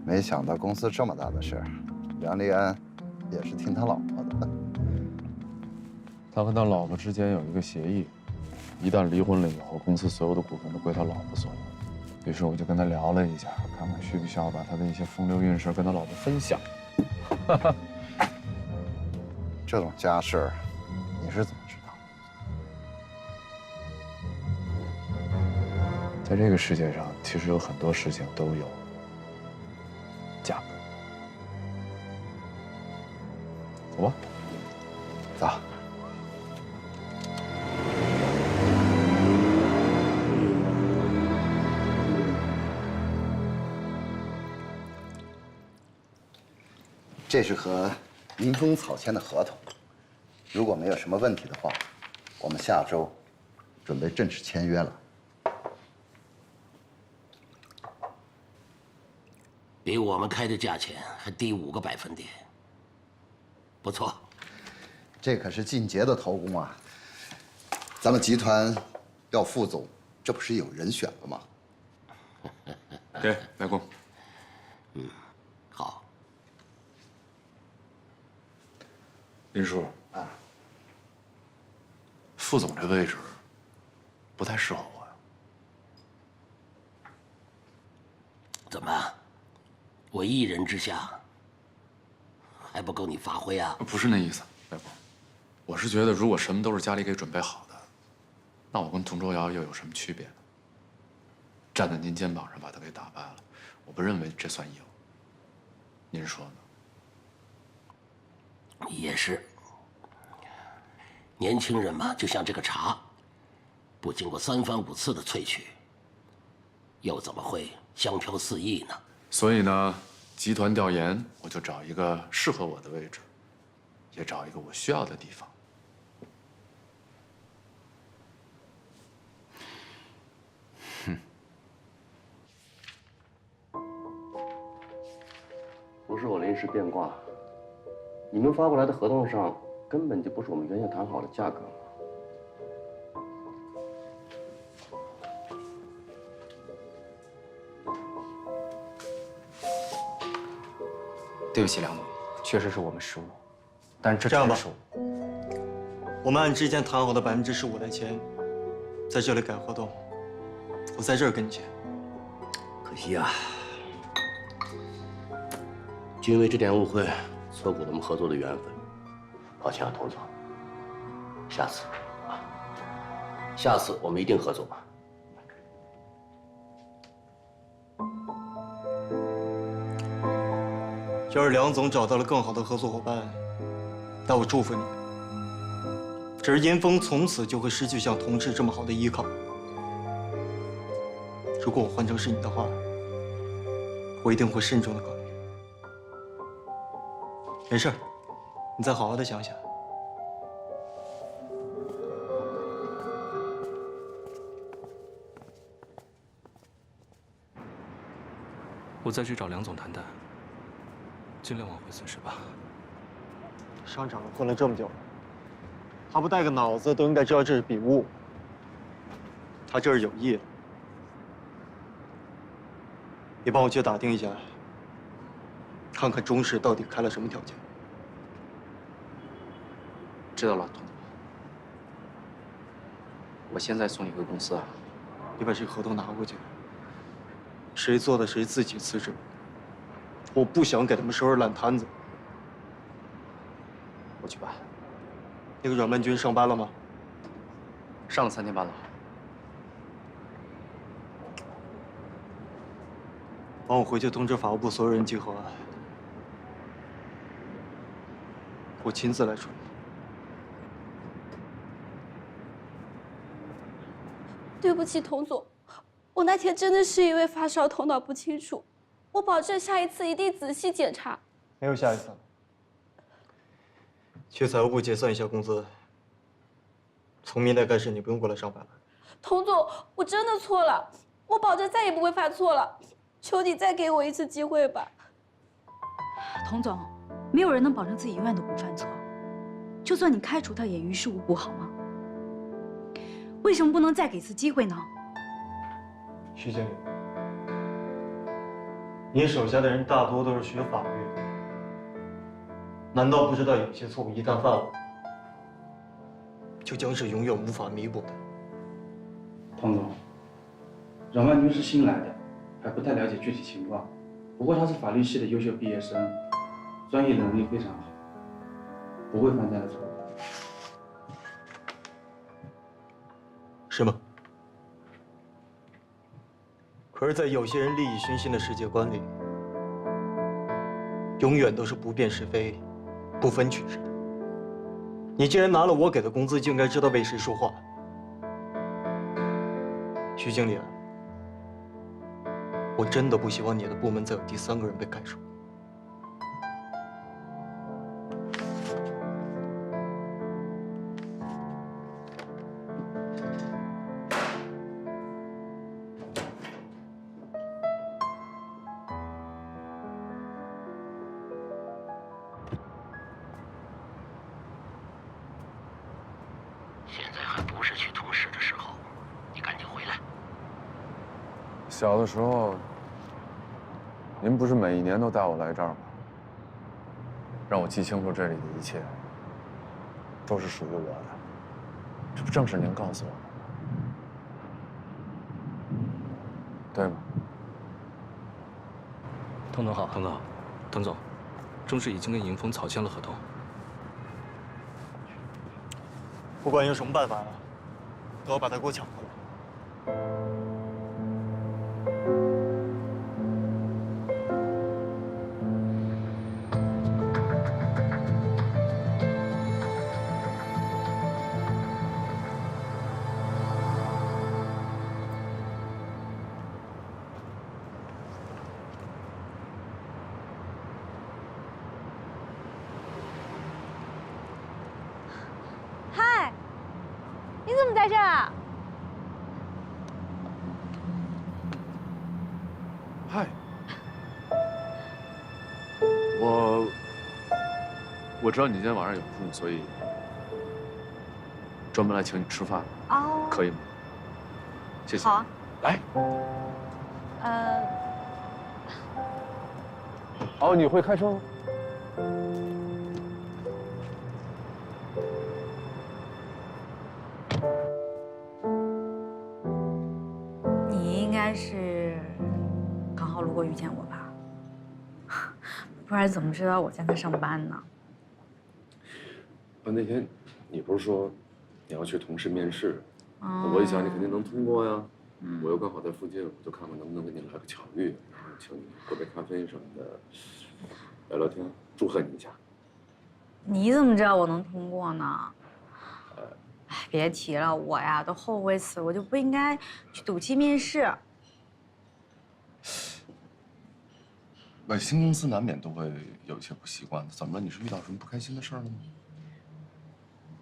没想到公司这么大的事儿，杨立安也是听他老婆的。他和他老婆之间有一个协议，一旦离婚了以后，公司所有的股份都归他老婆所有。于是我就跟他聊了一下，看看需不需要把他的一些风流韵事跟他老婆分享。这种家事儿，你是怎么知道？在这个世界上，其实有很多事情都有价格。走吧，走。这是和林峰草签的合同，如果没有什么问题的话，我们下周准备正式签约了。比我们开的价钱还低5个百分点，不错。这可是靳杰的头功啊！咱们集团要副总，这不是有人选了吗？对，来公。嗯，好。林叔啊，副总这位置不太适合我呀。怎么？我一人之下还不够你发挥啊？不是那意思，外公，我是觉得如果什么都是家里给准备好的，那我跟童周瑶又有什么区别呢？站在您肩膀上把他给打败了，我不认为这算赢。您说呢？也是，年轻人嘛，就像这个茶，不经过3番5次的萃取，又怎么会香飘四溢呢？所以呢，集团调研，我就找一个适合我的位置，也找一个我需要的地方。不是我临时变卦，你们发过来的合同上根本就不是我们原先谈好的价格嘛。对不起，梁总，确实是我们失误，但是这样吧，只是我们按之前谈好的15%来签，在这里改合同，我在这儿跟你签。可惜啊，就因为这点误会，错过了我们合作的缘分。抱歉啊，童总，下次啊，下次我们一定合作。要是梁总找到了更好的合作伙伴，那我祝福你。只是严峰从此就会失去像同志这么好的依靠。如果我换成是你的话，我一定会慎重的考虑。没事儿，你再好好的想想。我再去找梁总谈谈，尽量挽回损失吧。商场混了这么久了，他不带个脑子都应该知道这是笔误。他这是有意的。你帮我去打听一下，看看中视到底开了什么条件。知道了，童总。我现在送你回公司啊。你把这合同拿过去。谁做的谁自己辞职。我不想给他们收拾烂摊子。我去办。那个阮曼君上班了吗？上了3天班了。帮我回去通知法务部所有人集合，我亲自来处理。对不起，童总，我那天真的是因为发烧，头脑不清楚。我保证下一次一定仔细检查。没有下一次了。去财务部结算一下工资。从明天开始，你不用过来上班了。童总，我真的错了，我保证再也不会犯错了。求你再给我一次机会吧，童总，没有人能保证自己永远都不犯错，就算你开除他也于事无补，好吗？为什么不能再给次机会呢？徐经理，你手下的人大多都是学法律的，难道不知道有些错误一旦犯了，就将是永远无法弥补的？童总，阮万军是新来的。还不太了解具体情况，不过他是法律系的优秀毕业生，专业能力非常好，不会犯这样的错误。是吗？可是，在有些人利益熏心的世界观里，永远都是不辨是非、不分取势的。你既然拿了我给的工资，就应该知道为谁说话。徐经理。我真的不希望你的部门再有第3个人被开除。现在还不是去同事的时候，你赶紧回来。小的时候，您不是每一年都带我来这儿吗？让我记清楚这里的一切，都是属于我的。这不正是您告诉我的，对吗？童总好，童总，童总，中视已经跟迎风草签了合同。不管用什么办法，都要把他给我抢回来。嗨，你怎么在这儿啊？嗨，我知道你今天晚上有空，所以专门来请你吃饭，哦，可以吗？谢谢。好啊。来。哦，你会开车吗？你应该是刚好路过遇见我吧？不然怎么知道我在那上班呢？那天你不是说你要去同事面试？哦我一想你肯定能通过呀。我又刚好在附近，我就看看能不能给你来个巧遇，然后请你喝杯咖啡什么的，聊聊天，祝贺你一下。你怎么知道我能通过呢？哎，别提了，我呀都后悔死，我就不应该去赌气面试。新公司难免都会有一些不习惯的。怎么了？你是遇到什么不开心的事儿了吗？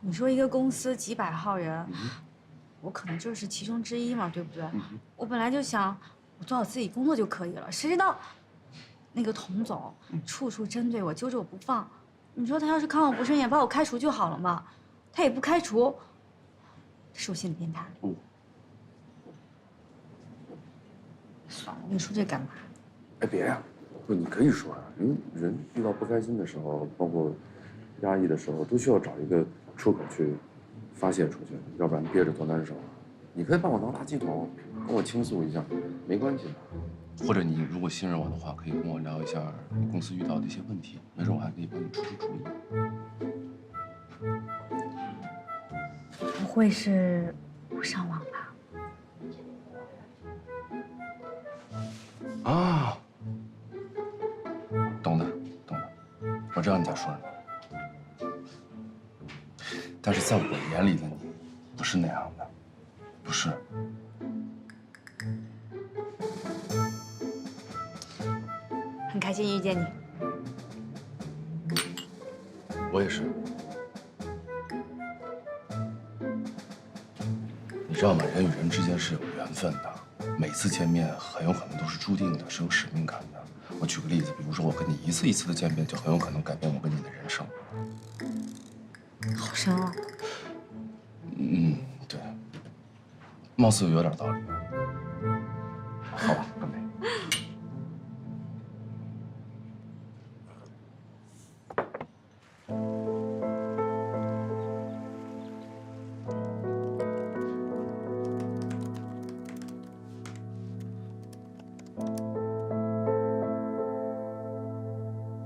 你说一个公司几百号人，我可能就是其中之一嘛，对不对？我本来就想我做好自己工作就可以了，谁知道那个童总处处针对我，揪着我不放。你说他要是看我不顺眼，把我开除就好了嘛，他也不开除，这是我心里变态。算了，你说这干嘛？哎，别呀，不，你可以说呀。人遇到不开心的时候，包括压抑的时候，都需要找一个出口去发泄出去，要不然憋着多难受。你可以帮我拿垃圾桶，跟我倾诉一下，没关系的。或者你如果信任我的话，可以跟我聊一下你公司遇到的一些问题，没准我还可以帮你出出主意。不会是不上网吧？啊，懂的，我知道你在说什么。但是在我眼里的你，不是那样的，不是。很开心遇见你。我也是。你知道吗？人与人之间是有缘分的。每次见面很有可能都是注定的，是有使命感的。我举个例子，比如说我跟你一次一次的见面，就很有可能改变我跟你的人生。好深啊！对，貌似有点道理。好吧，干杯。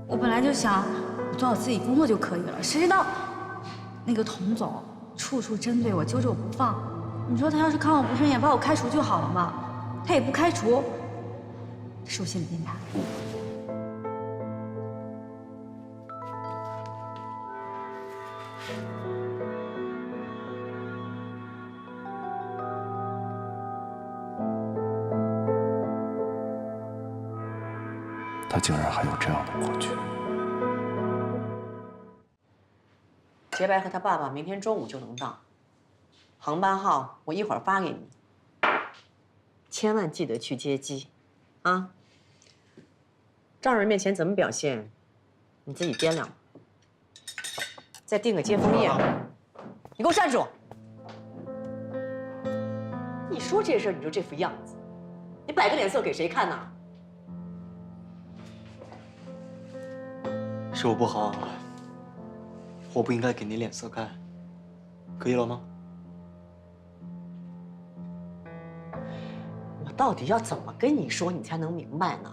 我本来就想我做好自己工作就可以了，谁知道那个童总处处针对我，揪着我不放。你说他要是看我不顺眼，把我开除就好了嘛，他也不开除，这是我心里变态。他竟然还有这样的过去。洁白和他爸爸明天中午就能到，航班号我一会儿发给你，千万记得去接机，啊！丈人面前怎么表现，你自己掂量。再订个接风宴，你给我站住！一说这事儿你就这副样子，你摆个脸色给谁看呢？是我不好啊，我不应该给你脸色看，可以了吗？我到底要怎么跟你说，你才能明白呢？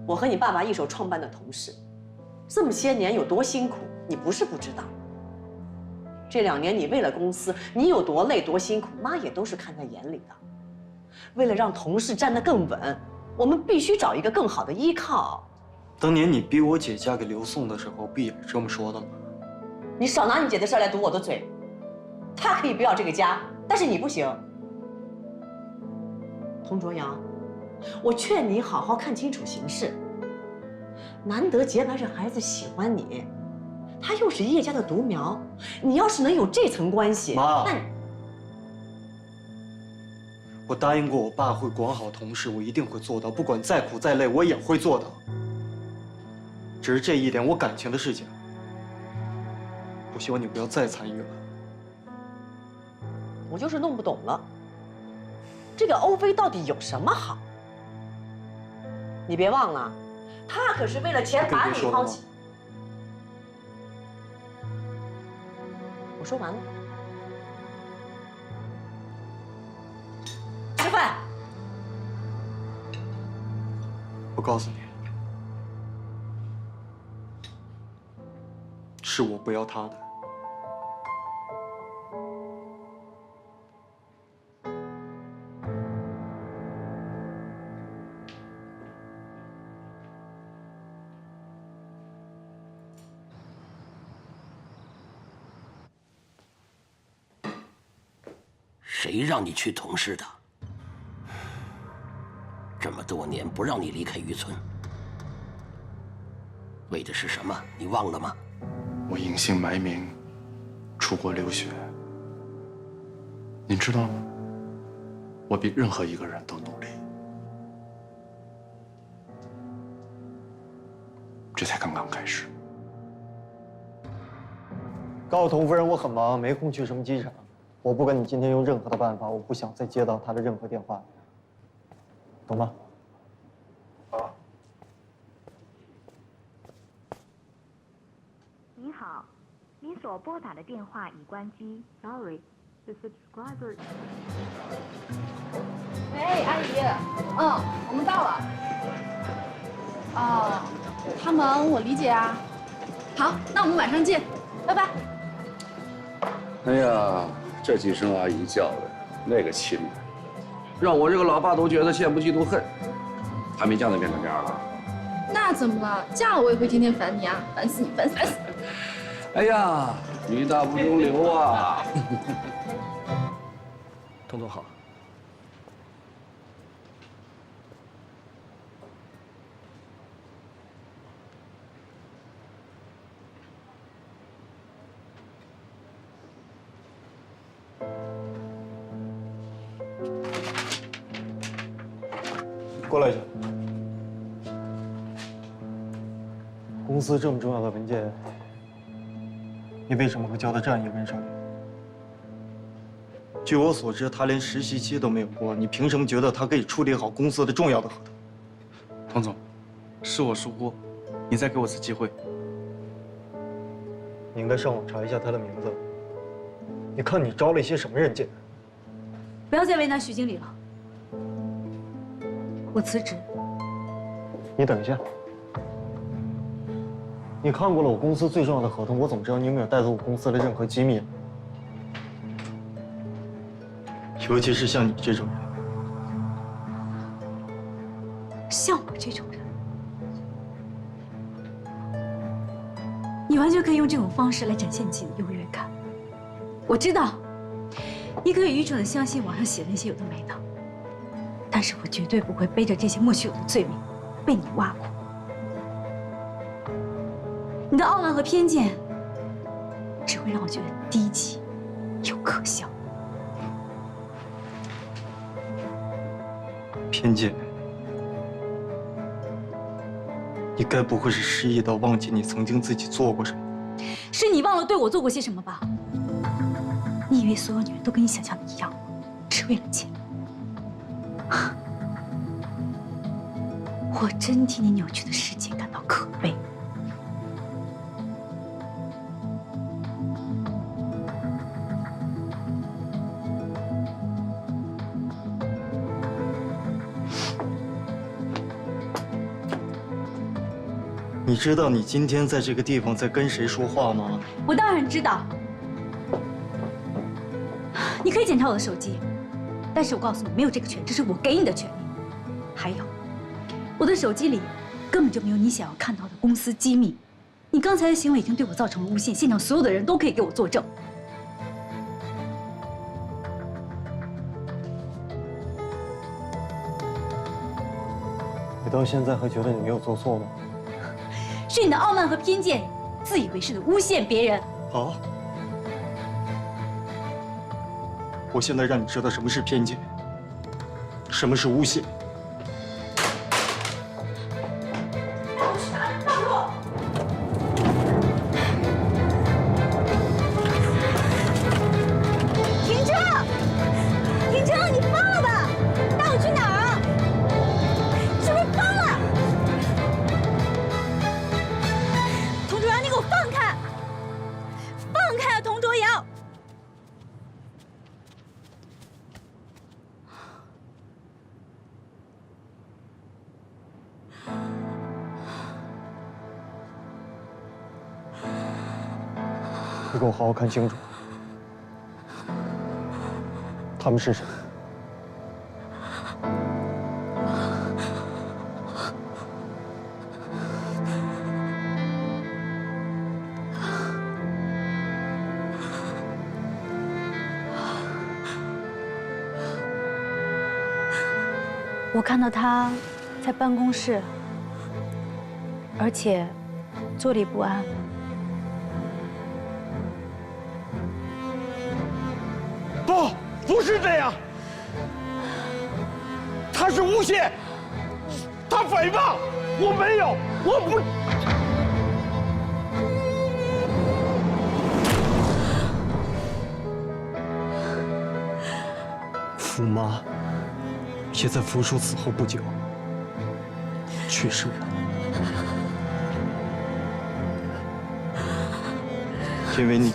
我和你爸爸一手创办的同事，这么些年有多辛苦，你不是不知道。这2年你为了公司，你有多累多辛苦，妈也都是看在眼里的。为了让同事站得更稳，我们必须找一个更好的依靠。当年你逼我姐嫁给刘宋的时候，不也是这么说的吗？你少拿你姐的事来堵我的嘴。她可以不要这个家，但是你不行。童卓阳，我劝你好好看清楚形势。难得洁白这孩子喜欢你，他又是叶家的独苗，你要是能有这层关系，妈，那你我答应过我爸会管好同事，我一定会做到，不管再苦再累，我也会做到。只是这一点我感情的事情，我希望你不要再参与了。我就是弄不懂了，这个欧菲到底有什么好？你别忘了，他可是为了钱把你抛弃。我说完了，吃饭。我告诉你，是我不要他的。谁让你去同事的？这么多年不让你离开渔村，为的是什么？你忘了吗？我隐姓埋名，出国留学。您知道吗？我比任何一个人都努力。这才刚刚开始。告诉童夫人，我很忙，没空去什么机场。我不管你今天用任何的办法，我不想再接到她的任何电话，懂吗？你好，你所拨打的电话已关机。Sorry, the subscriber. 喂，阿姨，我们到了。哦，他忙，我理解啊。好，那我们晚上见，拜拜。哎呀，这几声阿姨叫的，那个亲密，让我这个老爸都觉得羡慕嫉妒恨。还没嫁那变成这样了？那怎么了？嫁了我也会天天烦你啊，烦死你，烦死！哎呀，女大不中留啊！童总好。过来一下。公司这么重要的文件，你为什么会交到这样一个人手里？据我所知，他连实习期都没有过，你凭什么觉得他可以处理好公司的重要的合同？童总，是我疏忽，你再给我次机会。你应该上网查一下他的名字。你看你招了一些什么人进来？不要再为难徐经理了，我辞职。你等一下。你看过了我公司最重要的合同，我怎么知道你有没有带走我公司的任何机密？尤其是像你这种人。像我这种人，你完全可以用这种方式来展现你自己的优越感。我知道，你可以愚蠢的相信网上写的那些有的没的，但是我绝对不会背着这些莫须有的罪名被你挖苦。你的傲慢和偏见，只会让我觉得低级又可笑。偏见？你该不会是失忆到忘记你曾经自己做过什么？是你忘了对我做过些什么吧？你以为所有女人都跟你想象的一样，只为了钱？我真替你扭曲的世界感到可悲。你知道你今天在这个地方在跟谁说话吗？我当然知道。你可以检查我的手机，但是我告诉你，没有这个权，这是我给你的权利。还有，我的手机里根本就没有你想要看到的公司机密。你刚才的行为已经对我造成了诬陷，现场所有的人都可以给我作证。你到现在还觉得你没有做错吗？是你的傲慢和偏见，自以为是的诬陷别人。好，我现在让你知道什么是偏见，什么是诬陷。停车！停车！你疯了吧？带我去哪儿啊？是不是疯了？童卓阳，你给我放开！放开啊，童卓阳！你给我好好看清楚，他们是谁？我看到他在办公室，而且坐立不安。不是这样，他是诬陷，他诽谤，我没有，我不。福妈也在福叔死后不久去世了。因为你，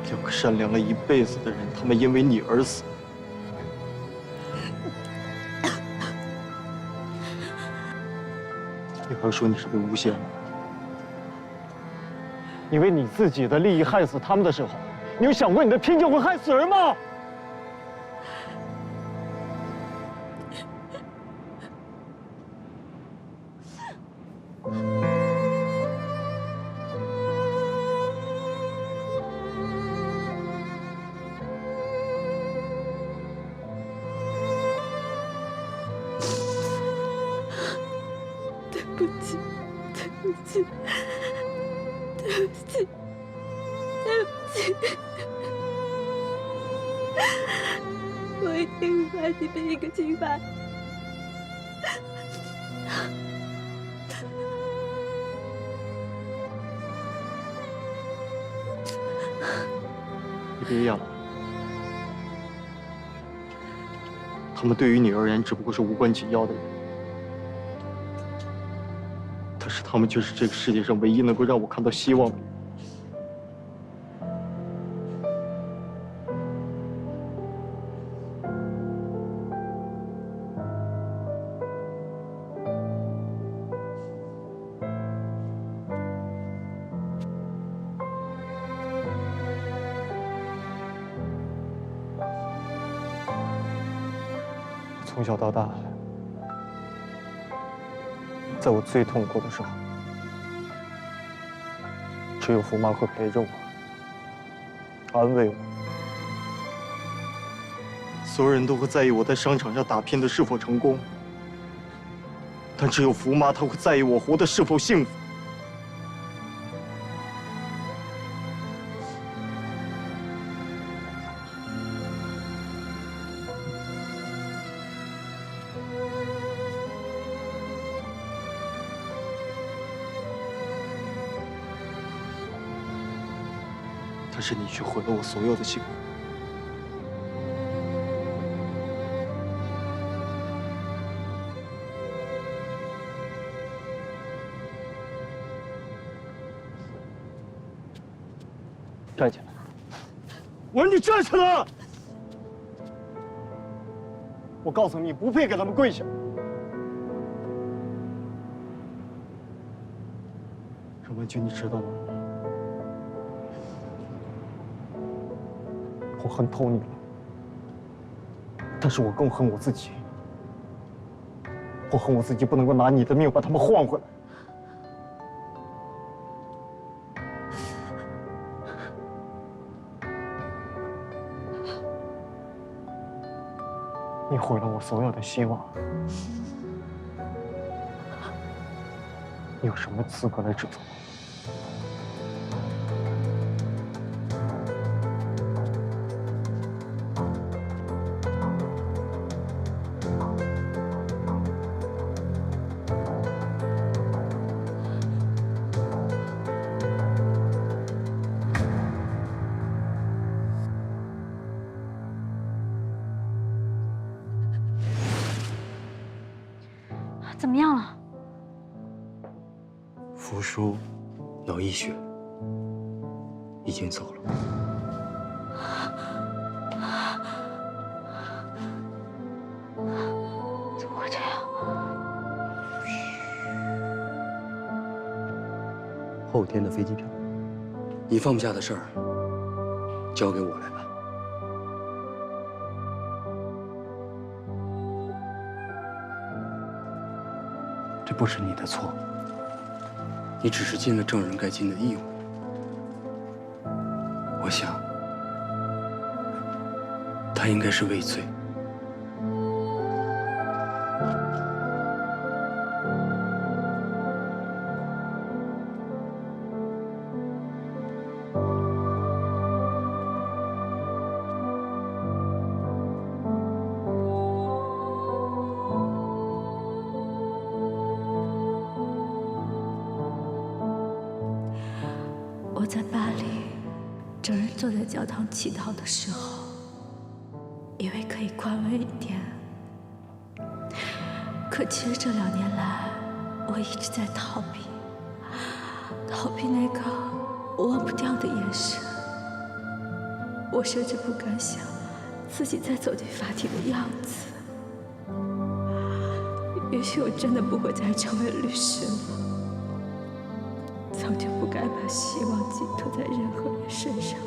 两个善良了一辈子的人，他们因为你而死。你还说你是被诬陷了？你为你自己的利益害死他们的时候，你有想过你的偏见会害死人吗？对不起，对不起，对不起，对不起，我一定会把你们一个清白。你别演了，他们对于你而言只不过是无关紧要的人，但是他们却是这个世界上唯一能够让我看到希望的人。从小到大，在我最痛苦的时候，只有福妈会陪着我，安慰我。所有人都会在意我在商场上打拼的是否成功，但只有福妈，她会在意我活得是否幸福。但是你却毁了我所有的幸福。站起来！我让你站起来！我告诉你，你不配给他们跪下。任文君，你知道吗？我恨透你了，但是我更恨我自己。我恨我自己不能够拿你的命把他们换回来。你毁了我所有的希望，你有什么资格来指责我？怎么样了？福叔脑溢血，已经走了。怎么会这样？后天的飞机票，你放不下的事儿，交给我来办。这不是你的错，你只是尽了证人该尽的义务。我想，他应该是畏罪。整日坐在教堂祈祷的时候，以为可以宽慰一点。可其实这2年来，我一直在逃避那个我忘不掉的眼神。我甚至不敢想自己再走进法庭的样子。也许我真的不会再成为律师了。早就不该把希望寄托在任何人身上，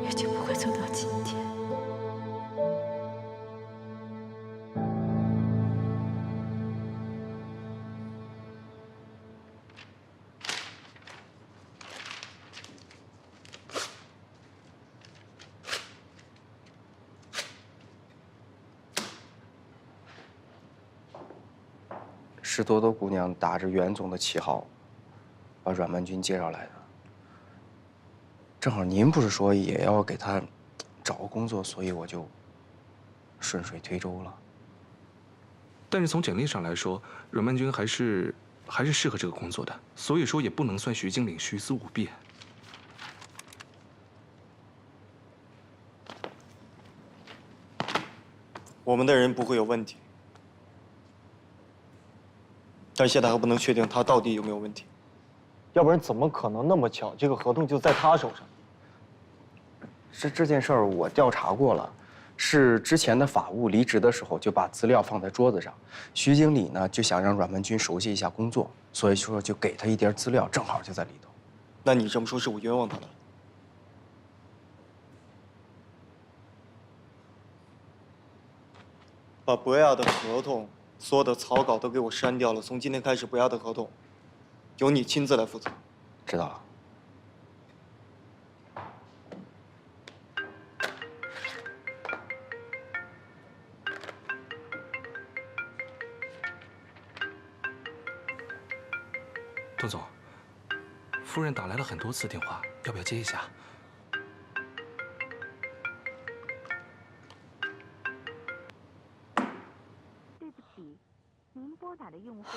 也就不会走到今天。是多多姑娘打着袁总的旗号，把阮曼君介绍来的。正好您不是说也要给他找个工作，所以我就顺水推舟了。但是从简历上来说，阮曼君还是适合这个工作的，所以说也不能算徐经理徇私舞弊。我们的人不会有问题。但现在还不能确定他到底有没有问题，要不然怎么可能那么巧，这个合同就在他手上？这件事儿我调查过了，是之前的法务离职的时候就把资料放在桌子上，徐经理呢就想让阮曼君熟悉一下工作，所以说就给他一叠资料，正好就在里头。那你这么说，是我冤枉他了？把博雅的合同。所有的草稿都给我删掉了。从今天开始，博雅的合同由你亲自来负责。知道了。董总，夫人打来了很多次电话，要不要接一下？您拨打的用户，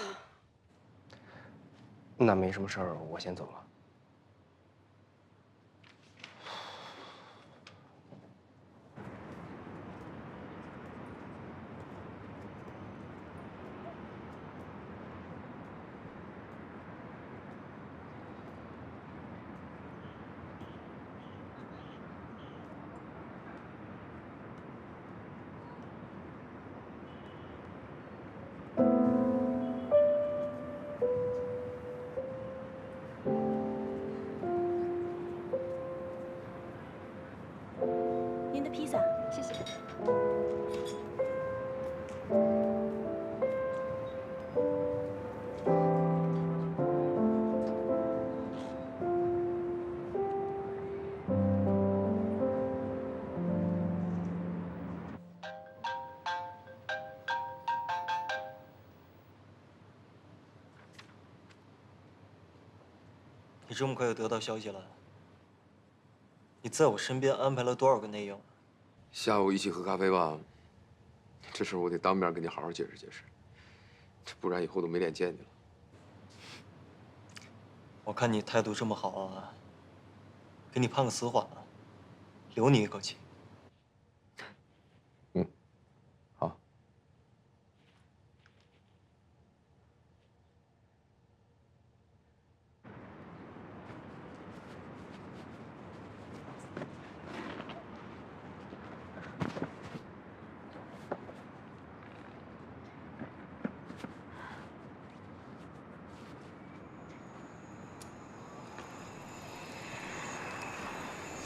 那没什么事儿，我先走了。您的披萨，谢谢。你这么快就得到消息了？你在我身边安排了多少个内应？下午一起喝咖啡吧。这事我得当面跟你好好解释解释，不然以后都没脸见你了。我看你态度这么好啊，给你判个死缓吧，留你一口气。嗯，好。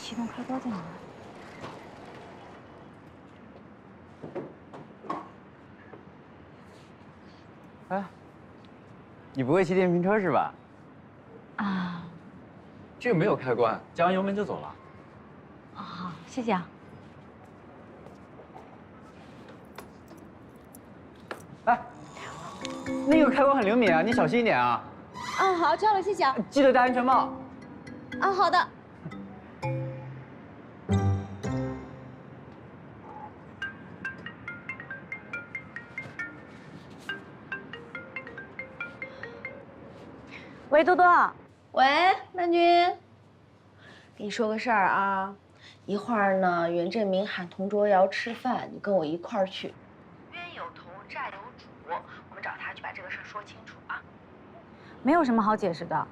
启动开关在哪儿？哎，你不会骑电瓶车是吧？啊，这个没有开关，加完油门就走了。啊，好，谢谢啊。哎，那个开关很灵敏啊，你小心一点啊。啊，好，知道了，谢谢啊。记得戴安全帽。啊，好的。喂，多多。喂，曼君。跟你说个事儿啊，一会儿呢，袁振明喊童卓瑶吃饭，你跟我一块儿去。冤有头，债有主，我们找他去把这个事儿说清楚啊。没有什么好解释的，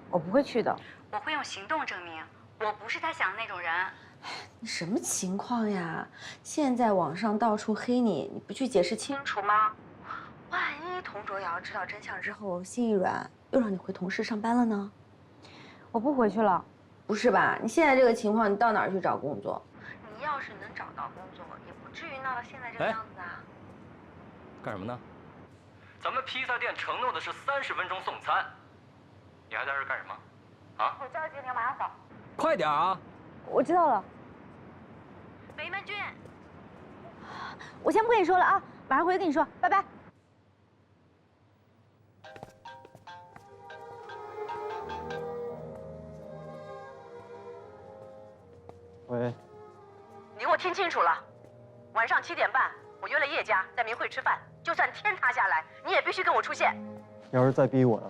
我不会去的。我会用行动证明，我不是他想的那种人。你什么情况呀？现在网上到处黑你，你不去解释清楚吗？万一童卓瑶知道真相之后心一软，又让你回同事上班了呢？我不回去了。不是吧？你现在这个情况，你到哪儿去找工作？你要是能找到工作，也不至于闹到现在这个样子啊。干什么呢？咱们披萨店承诺的是30分钟送餐，你还在这儿干什么？啊？我着急，你马上走。快点啊！我知道了。北门君，我先不跟你说了啊，晚上回去跟你说，拜拜。喂，你给我听清楚了，晚上7点半，我约了叶家在明汇吃饭，就算天塌下来，你也必须跟我出现。要是再逼我呀，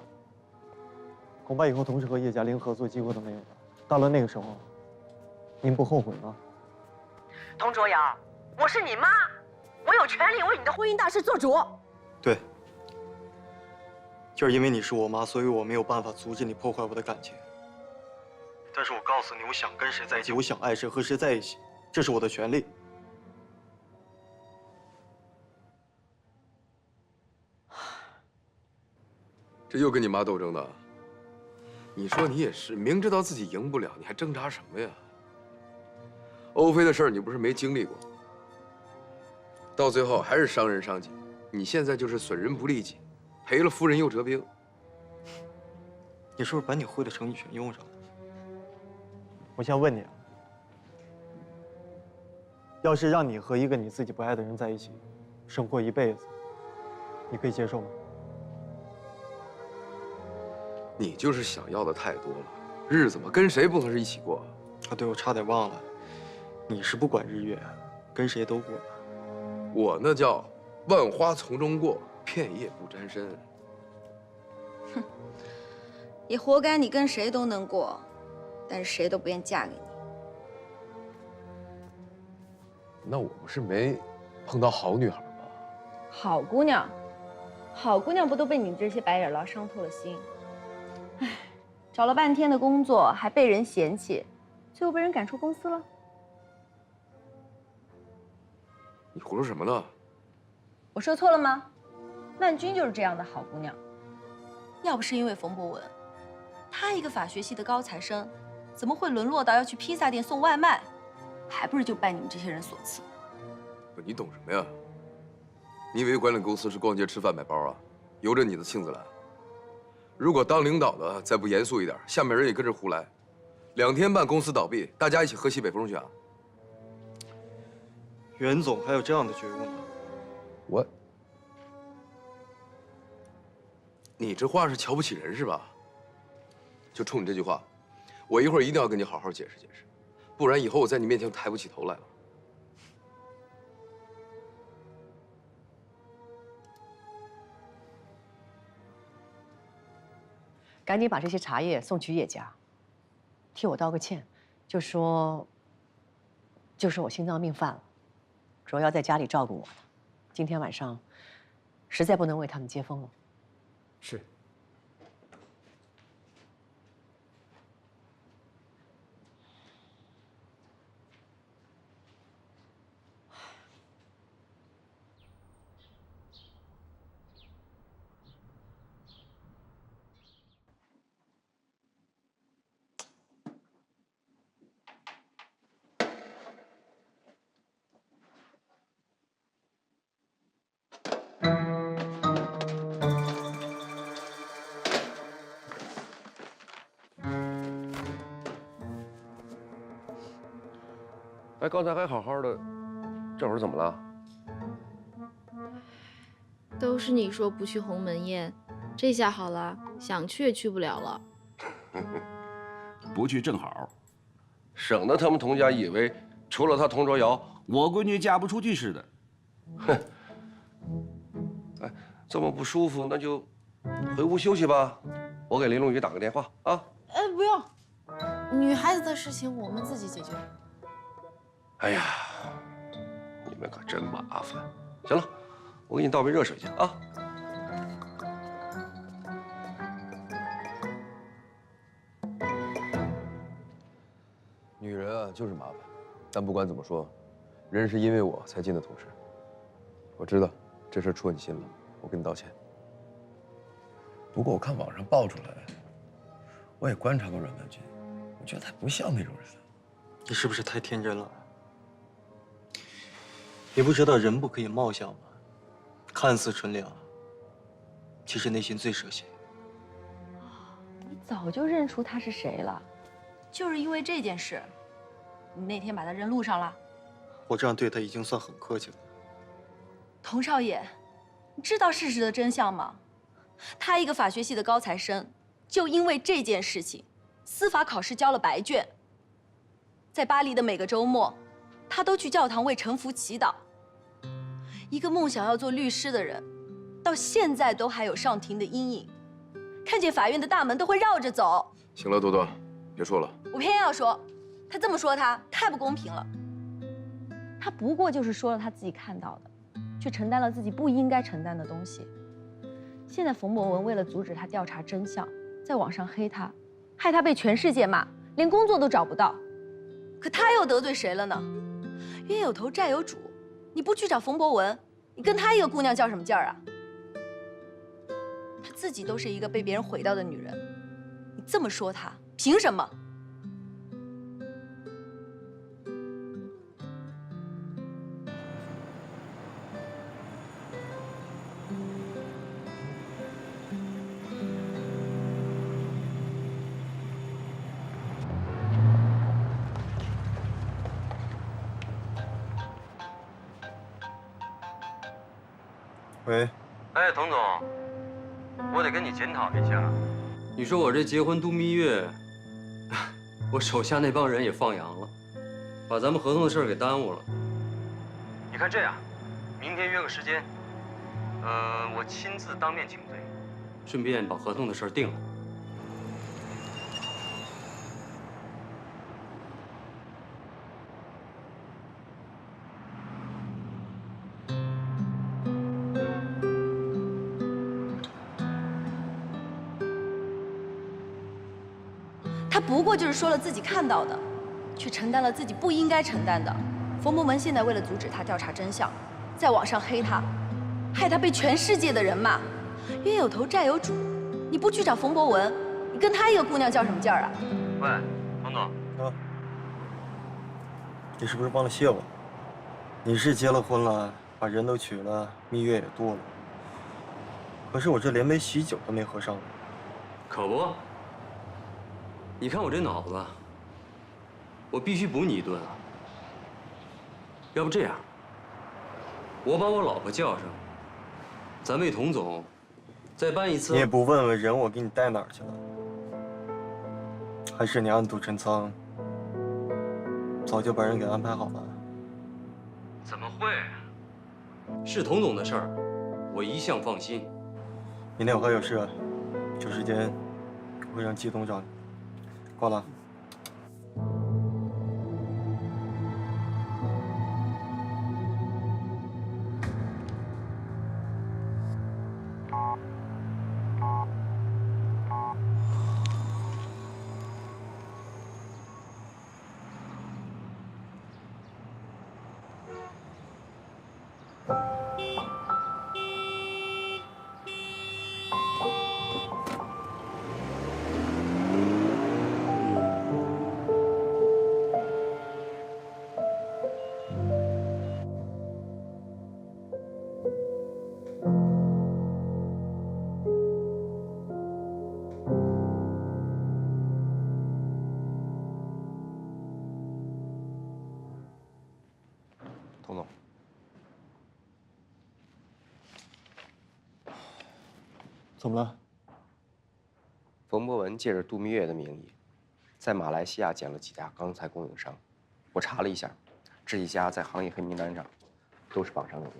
恐怕以后同事和叶家连合作机会都没有了。到了那个时候，您不后悔吗？童卓瑶，我是你妈，我有权利为你的婚姻大事做主。对，就是因为你是我妈，所以我没有办法阻止你破坏我的感情。但是我告诉你，我想跟谁在一起，我想爱谁和谁在一起，这是我的权利。这又跟你妈斗争呢？你说你也是，明知道自己赢不了，你还挣扎什么呀？欧菲的事儿你不是没经历过，到最后还是伤人伤己。你现在就是损人不利己，赔了夫人又折兵。你是不是把你会的成语全用上了？我想问你啊，要是让你和一个你自己不爱的人在一起，生活一辈子，你可以接受吗？你就是想要的太多了，日子嘛，跟谁不能是一起过？啊，对，我差点忘了，你是不管日月，跟谁都过。我那叫万花丛中过，片叶不沾身。哼，也活该你跟谁都能过，但是谁都不愿嫁给你。那我不是没碰到好女孩吗？好姑娘，好姑娘不都被你们这些白眼狼伤透了心？唉，找了半天的工作还被人嫌弃，最后被人赶出公司了。你胡说什么呢？我说错了吗？曼君就是这样的好姑娘，要不是因为冯博文，她一个法学系的高材生，怎么会沦落到要去披萨店送外卖？还不是就拜你们这些人所赐。不，你懂什么呀？你以为管理公司是逛街吃饭买包啊？由着你的性子来。如果当领导的再不严肃一点，下面人也跟着胡来，2天半公司倒闭，大家一起喝西北风去啊？袁总还有这样的觉悟呢？你这话是瞧不起人是吧？就冲你这句话，我一会儿一定要跟你好好解释解释，不然以后我在你面前抬不起头来了。赶紧把这些茶叶送去叶家，替我道个歉，就说我心脏病犯了，主要在家里照顾我的，今天晚上实在不能为他们接风了。是。哎，刚才还好好的，这会儿怎么了？都是你说不去鸿门宴，这下好了，想去也去不了了。不去正好，省得他们童家以为除了他童卓瑶，我闺女嫁不出去似的。哼！哎，这么不舒服，那就回屋休息吧。我给林龙宇打个电话啊。不用。女孩子的事情我们自己解决。哎呀，你们可真麻烦。行了，我给你倒杯热水去啊。女人啊，就是麻烦。但不管怎么说，人是因为我才进的同事。我知道这事戳你心了，我跟你道歉。不过我看网上爆出来，我也观察过阮万军，我觉得他不像那种人。你是不是太天真了？你不知道人不可以貌相吗？看似纯良，其实内心最蛇蝎。你早就认出他是谁了，就是因为这件事，你那天把他扔路上了。我这样对他已经算很客气了。童少爷，你知道事实的真相吗？他一个法学系的高材生，就因为这件事情，司法考试交了白卷。在巴黎的每个周末，他都去教堂为臣服祈祷。一个梦想要做律师的人，到现在都还有上庭的阴影，看见法院的大门都会绕着走。行了，多多，别说了。我偏要说，他这么说他太不公平了。他不过就是说了他自己看到的，却承担了自己不应该承担的东西。现在冯博文为了阻止他调查真相，在网上黑他，害他被全世界骂，连工作都找不到。可他又得罪谁了呢？冤有头债有主，你不去找冯博文，你跟他一个姑娘较什么劲儿啊？她自己都是一个被别人毁掉的女人，你这么说她，凭什么？喂，哎，童总，我得跟你检讨一下。你说我这结婚度蜜月，我手下那帮人也放羊了，把咱们合同的事儿给耽误了。你看这样，明天约个时间，我亲自当面请罪，顺便把合同的事儿定了。他不过就是说了自己看到的，却承担了自己不应该承担的。冯博文现在为了阻止他调查真相，在网上黑他，害他被全世界的人骂。冤有头债有主，你不去找冯博文，你跟他一个姑娘较什么劲儿啊？喂，冯总。啊，你是不是忘了谢我？你是结了婚了，把人都娶了，蜜月也度了。可是我这连杯喜酒都没喝上呢。可不。你看我这脑子，我必须补你一顿啊！要不这样，我把我老婆叫上，咱为童总再办一次。你也不问问人我给你带哪儿去了？还是你暗度陈仓，早就把人给安排好了？怎么会？是童总的事儿，我一向放心。明天我还有事，有时间我会让季董找你。挂了。童总，怎么了？冯博文借着度蜜月的名义，在马来西亚捡了几家钢材供应商。我查了一下，这几家在行业黑名单上，都是榜上有名。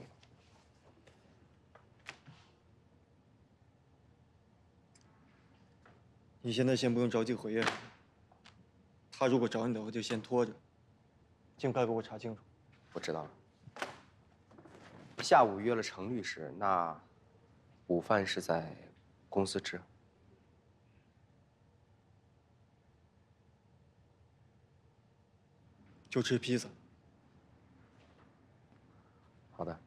你现在先不用着急回应，他如果找你的话，就先拖着，尽快给我查清楚。我知道了。下午约了程律师，那午饭是在公司吃。就吃披萨。好的。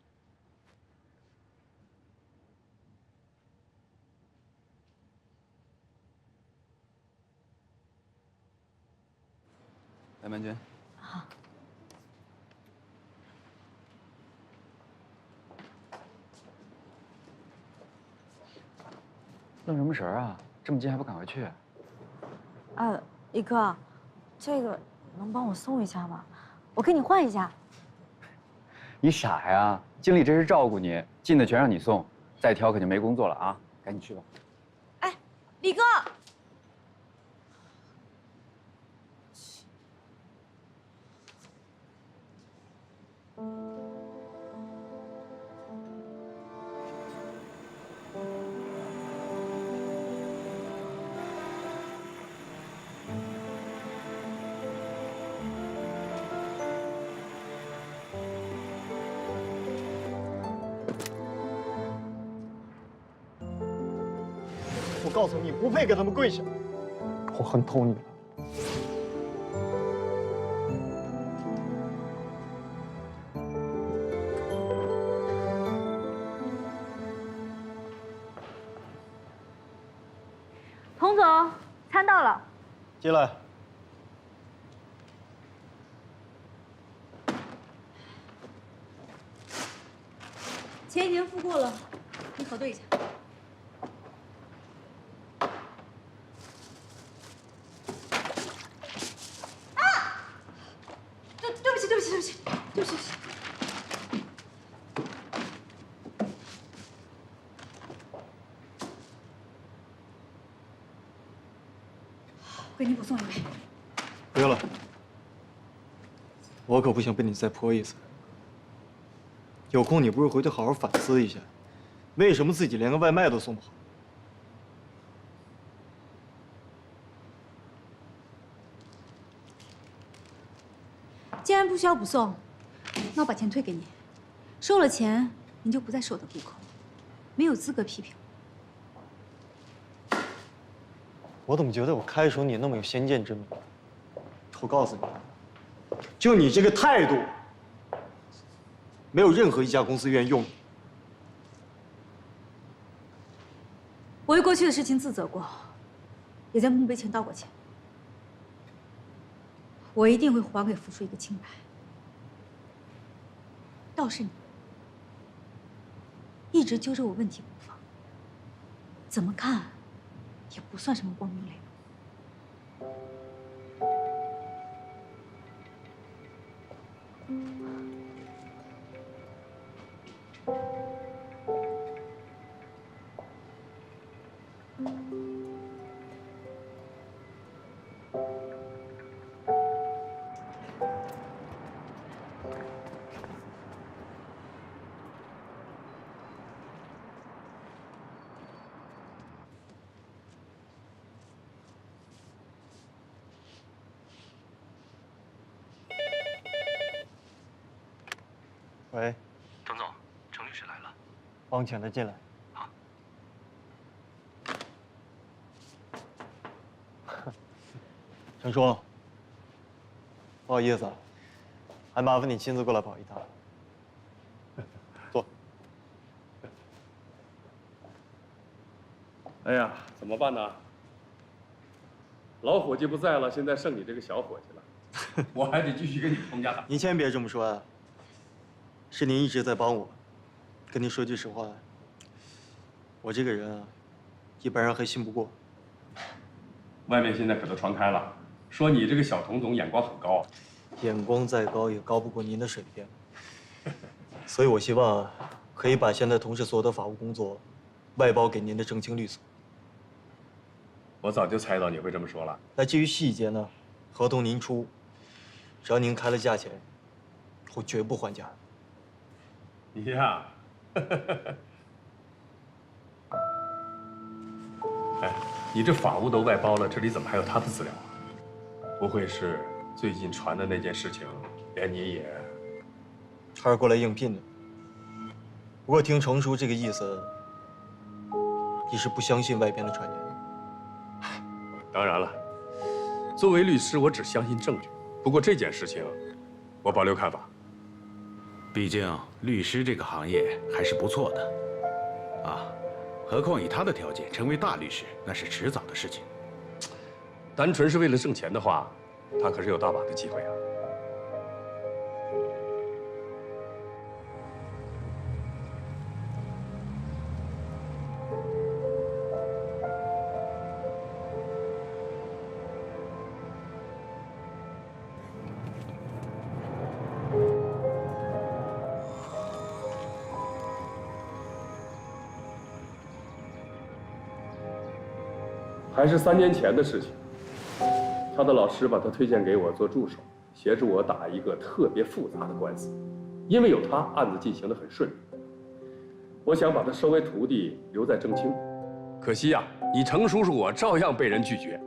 白曼君。好。愣什么神儿啊？这么近还不赶快去？李哥，这个能帮我送一下吗？我给你换一下。你傻呀！经理这是照顾你，近的全让你送，再挑可就没工作了啊！赶紧去吧。哎，李哥。我告诉你，不配给他们跪下。我恨透你了。童总，餐到了。进来。钱已经付过了，你核对一下。对不起，对不起，对不起，对不起。给你补送一杯。不用了，我可不想被你再泼一次。有空你不如回去好好反思一下，为什么自己连个外卖都送不好？既然不需要补送，那我把钱退给你。收了钱，你就不再是我的顾客，没有资格批评。我怎么觉得我开除你那么有先见之明？我告诉你，就你这个态度，没有任何一家公司愿意用你。我为过去的事情自责过，也在墓碑前道过歉。我一定会还给付出一个清白。倒是你，一直揪着我问题不放，怎么看也不算什么光明磊落。喂，程总，程律师来了。帮我请他进来。好。程叔，不好意思啊，还麻烦你亲自过来跑一趟。坐。哎呀，怎么办呢？老伙计不在了，现在剩你这个小伙计了，我还得继续跟你通家打。您千万别这么说啊！是您一直在帮我。跟您说句实话，我这个人啊，一般人还信不过。外面现在可都传开了，说你这个小童总眼光很高。眼光再高也高不过您的水平。所以我希望可以把现在同事所有的法务工作外包给您的正清律所。我早就猜到你会这么说了。那至于细节呢，合同您出，只要您开了价钱，我绝不还价。你呀，哎，你这法务都外包了，这里怎么还有他的资料啊？不会是最近传的那件事情，连你也……他是过来应聘的。不过听程叔这个意思，你是不相信外边的传言？当然了，作为律师，我只相信证据。不过这件事情，我保留看法。毕竟律师这个行业还是不错的，啊，何况以他的条件，成为大律师那是迟早的事情。单纯是为了挣钱的话，他可是有大把的机会啊。还是3年前的事情，他的老师把他推荐给我做助手，协助我打一个特别复杂的官司。因为有他，案子进行得很顺利。我想把他收为徒弟，留在正清。可惜呀，以程叔叔我照样被人拒绝。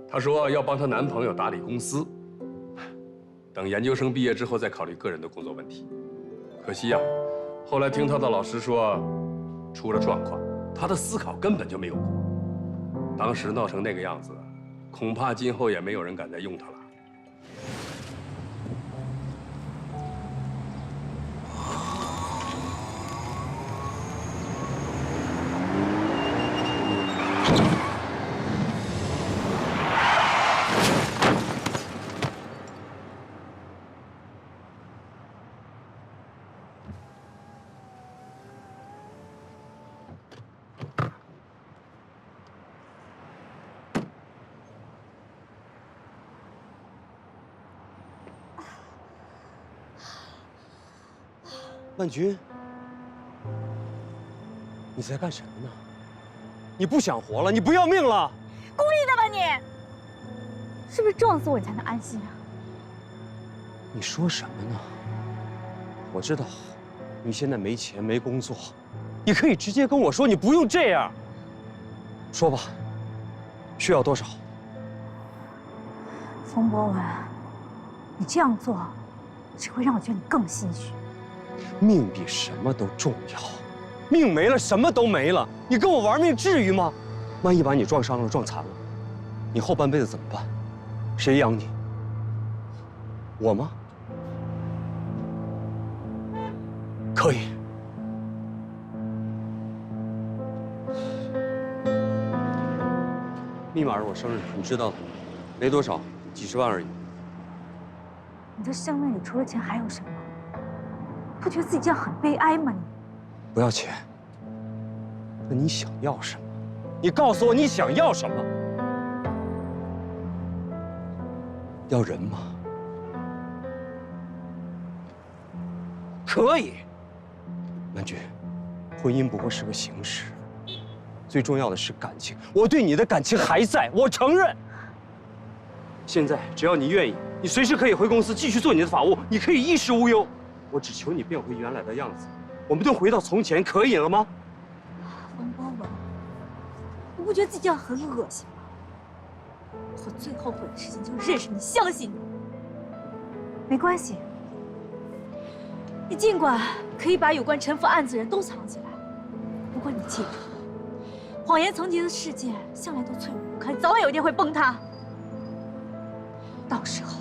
他说要帮她男朋友打理公司，等研究生毕业之后再考虑个人的工作问题。可惜呀，后来听他的老师说，出了状况，他的思考根本就没有过。当时闹成那个样子，恐怕今后也没有人敢再用它了。曼君，你在干什么呢？你不想活了？你不要命了？故意的吧你？是不是撞死我你才能安心啊？你说什么呢？我知道，你现在没钱没工作，你可以直接跟我说，你不用这样。说吧，需要多少？冯博文，你这样做只会让我觉得你更心虚。命比什么都重要，命没了，什么都没了。你跟我玩命，至于吗？万一把你撞伤了、撞残了，你后半辈子怎么办？谁养你？我吗？可以。密码是我生日，你知道的，没多少，几十万而已。你的生命里除了钱还有什么？不觉得自己这样很悲哀吗？你不要钱，那你想要什么？你告诉我你想要什么？要人吗？可以。曼君，婚姻不过是个形式，最重要的是感情。我对你的感情还在，我承认。现在只要你愿意，你随时可以回公司继续做你的法务，你可以衣食无忧。我只求你变回原来的样子，我们都回到从前，可以了吗？冯博文，你不觉得自己这样很恶心吗？我最后悔的事情就是认识你，相信你。没关系，你尽管可以把有关陈福案子的人都藏起来，不过你记住，谎言层级的世界向来都脆弱不堪，早晚有一天会崩塌。到时候。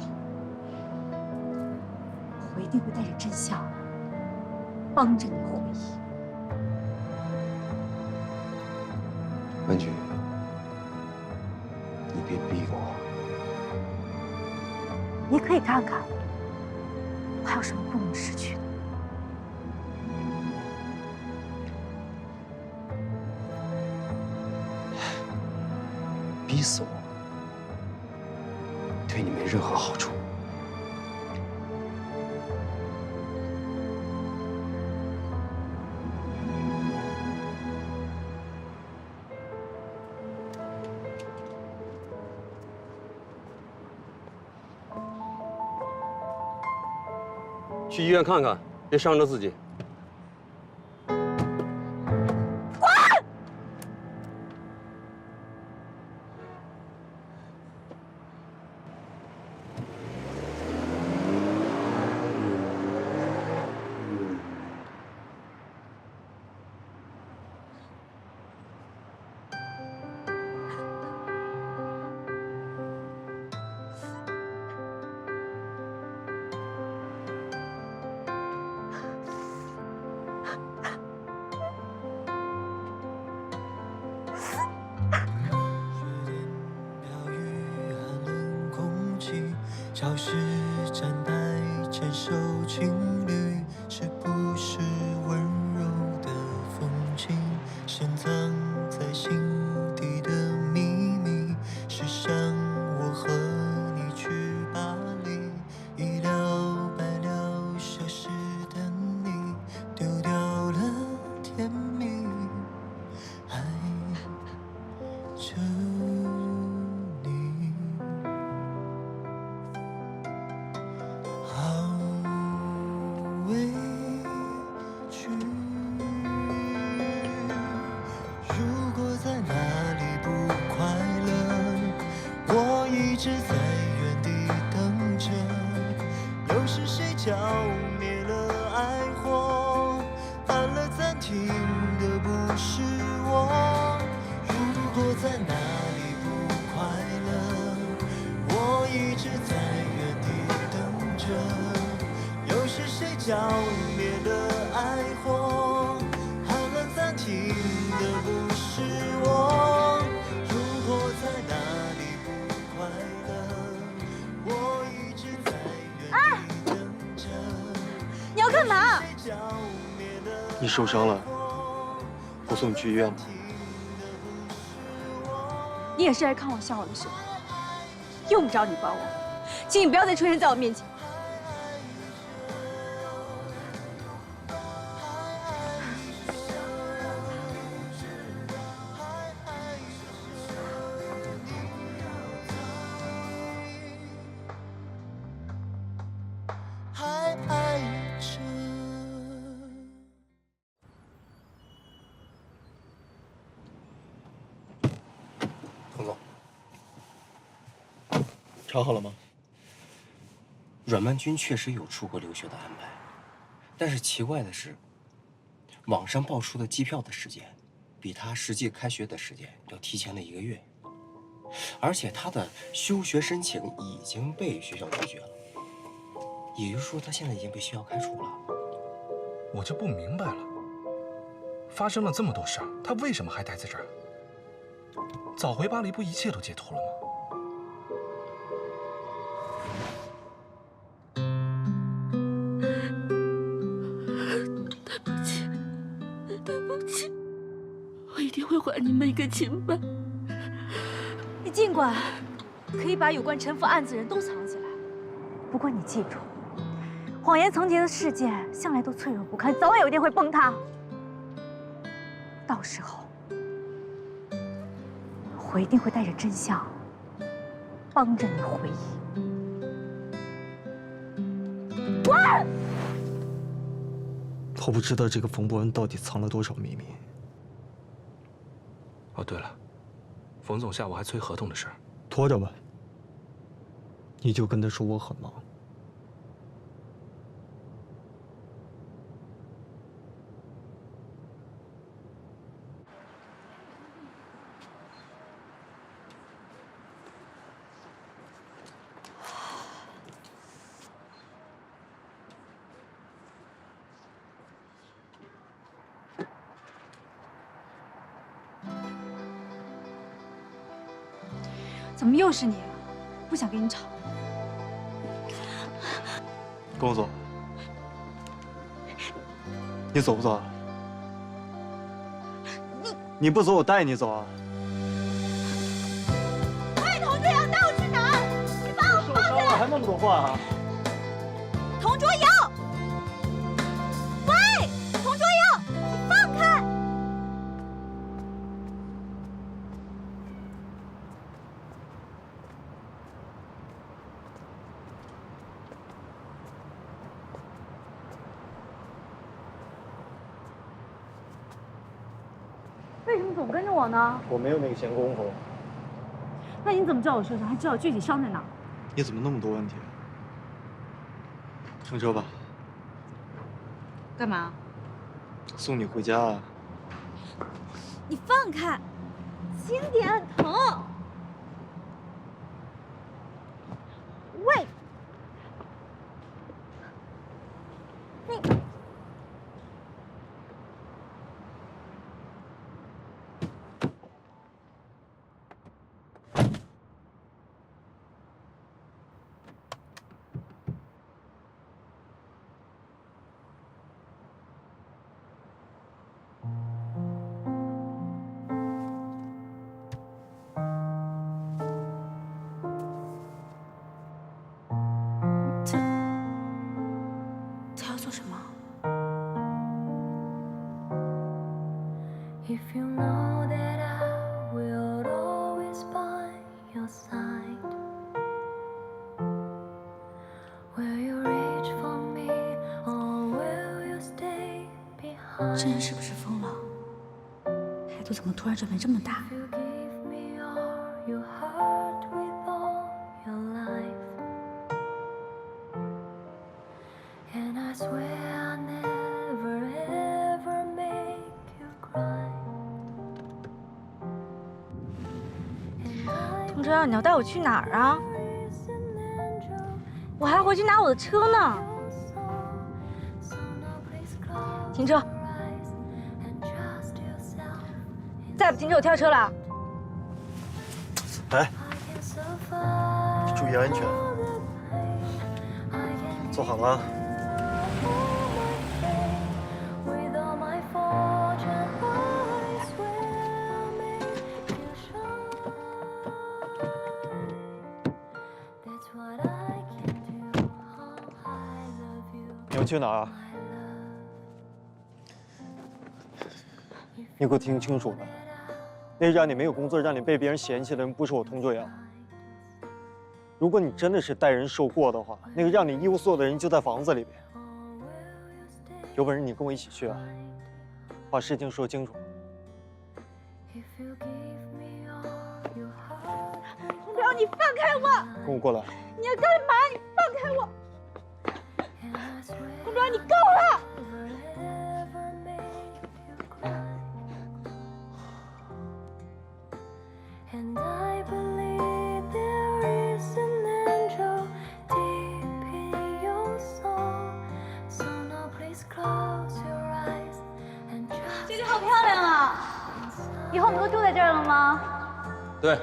我一定会带着真相，帮着你回忆。曼君，你别逼我。你可以看看，我还有什么不能失去的。逼死我，对你没任何好处。去医院看看，别伤着自己。滚！教室站台牵手情侣，是不是温柔的风景？深藏在心底的秘密，是想我和你去巴黎，一了百了，消失的你，丢掉了甜蜜，爱着你。好委屈，如果在哪里不快乐，我一直在原地等着。又是谁浇灭了爱火，按了暂停的不是我。如果在哪里不快乐，我一直在原地等着。又是谁浇灭了爱火，按了暂停的不是我。如果在哪里不快乐，我一直在原地等着。你要干嘛？你受伤了，我送你去医院吧。你也是来看我笑我的是吧？用不着你帮我，请你不要再出现在我面前。还爱着。彭总，查好了吗？阮曼君确实有出国留学的安排，但是奇怪的是，网上爆出的机票的时间，比他实际开学的时间要提前了1个月，而且他的休学申请已经被学校拒绝了，也就是说他现在已经被学校开除了。我就不明白了，发生了这么多事儿，他为什么还待在这儿？早回巴黎不一切都解脱了吗？对不起，对不起，我一定会还你们一个清白。你尽管可以把有关陈腐案子的人都藏起来，不过你记住，谎言层级的世界向来都脆弱不堪，早晚有一天会崩塌。到时候，我一定会带着真相，帮着你回忆。滚！我不知道这个冯伯恩到底藏了多少秘密。哦，对了，冯总下午还催合同的事儿，拖着吧。你就跟他说我很忙。怎么又是你啊？不想跟你吵。跟我走。你走不走啊？你不走，我带你走啊！喂，童卓阳，带我去哪儿？你把我放下来！还那么多话啊？童卓阳，喂，童卓阳，你放开！为什么总跟着我呢？我没有那个闲工夫。那你怎么知道我受伤？还知道具体伤在哪？你怎么那么多问题？上车吧，干嘛？送你回家啊。你放开，轻点，疼。喂，你。什么？ If you know that I will always by your side, will you reach for me or will you stay behind? 这人是不是疯了？态度怎么突然转变这么大？ You give me all you hurt with all your life, and I swear I never ever make you cry. 童哲阳，你要带我去哪儿啊？我还要回去拿我的车呢。停车！再不停车，我跳车了。哎，注意安全，坐好了啊。 你要去哪儿啊？你给我听清楚了，那让你没有工作、让你被别人嫌弃的人，不是我童卓阳。如果你真的是待人受过的话，那个让你一无所有的人就在房子里边。有本事你跟我一起去啊，把事情说清楚。童哲阳，你放开我！跟我过来。你要干嘛？你放开我！ 童哲阳，你够了！这里好漂亮啊！以后我们都住在这儿了吗？对。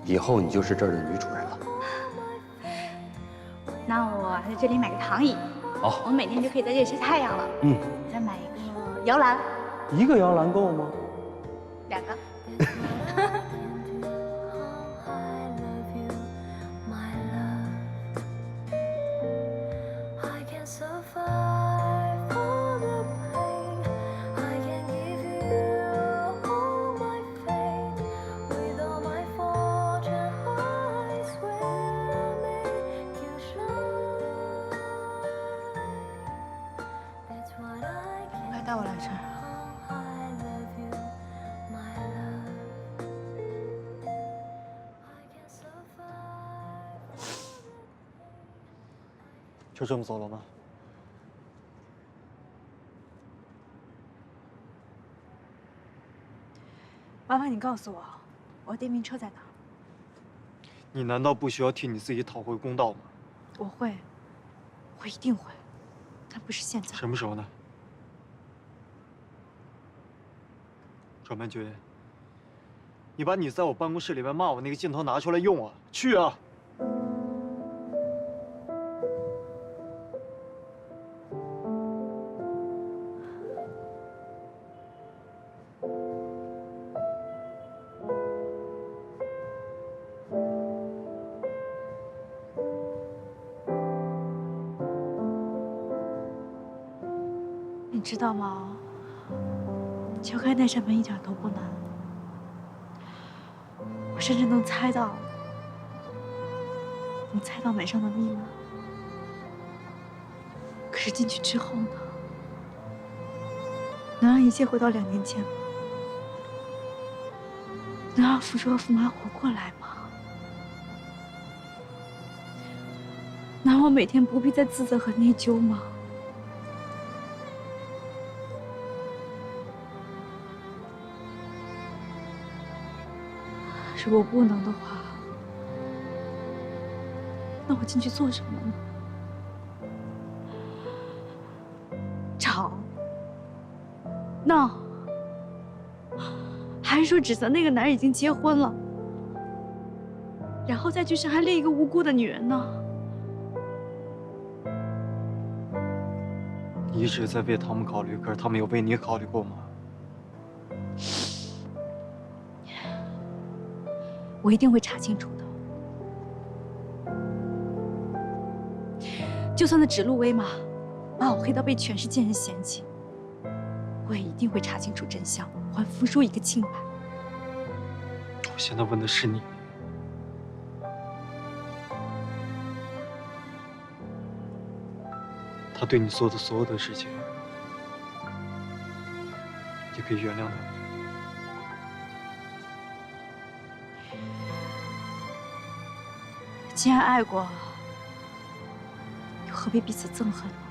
以后你就是这儿的女主人了。那我在这里买个躺椅，好，我们每天就可以在这里晒太阳了。嗯，再买一个摇篮，一个摇篮够吗？2个。带我来这儿。就这么走了吗？麻烦你告诉我，我电瓶车在哪？你难道不需要替你自己讨回公道吗？我会，我一定会，但不是现在。什么时候呢？ 转曼君，你把你在我办公室里面骂我那个镜头拿出来用啊！去啊！你知道吗？ 敲开那扇门一点都不难，我甚至能猜到门上的密码。可是进去之后呢？能让一切回到2年前吗？能让福叔和福妈活过来吗？能让我每天不必再自责和内疚吗？ 如果不能的话，那我进去做什么呢？吵、闹，还是说指责那个男人已经结婚了，然后再去伤害另一个无辜的女人呢？你一直在为他们考虑，可是他们有为你考虑过吗？ 我一定会查清楚的。就算他指鹿为马，把我黑到被全世界人嫌弃，我也一定会查清楚真相，还福叔一个清白。我现在问的是你。他对你做的所有的事情，你可以原谅他吗？既然爱过，又何必彼此憎恨呢？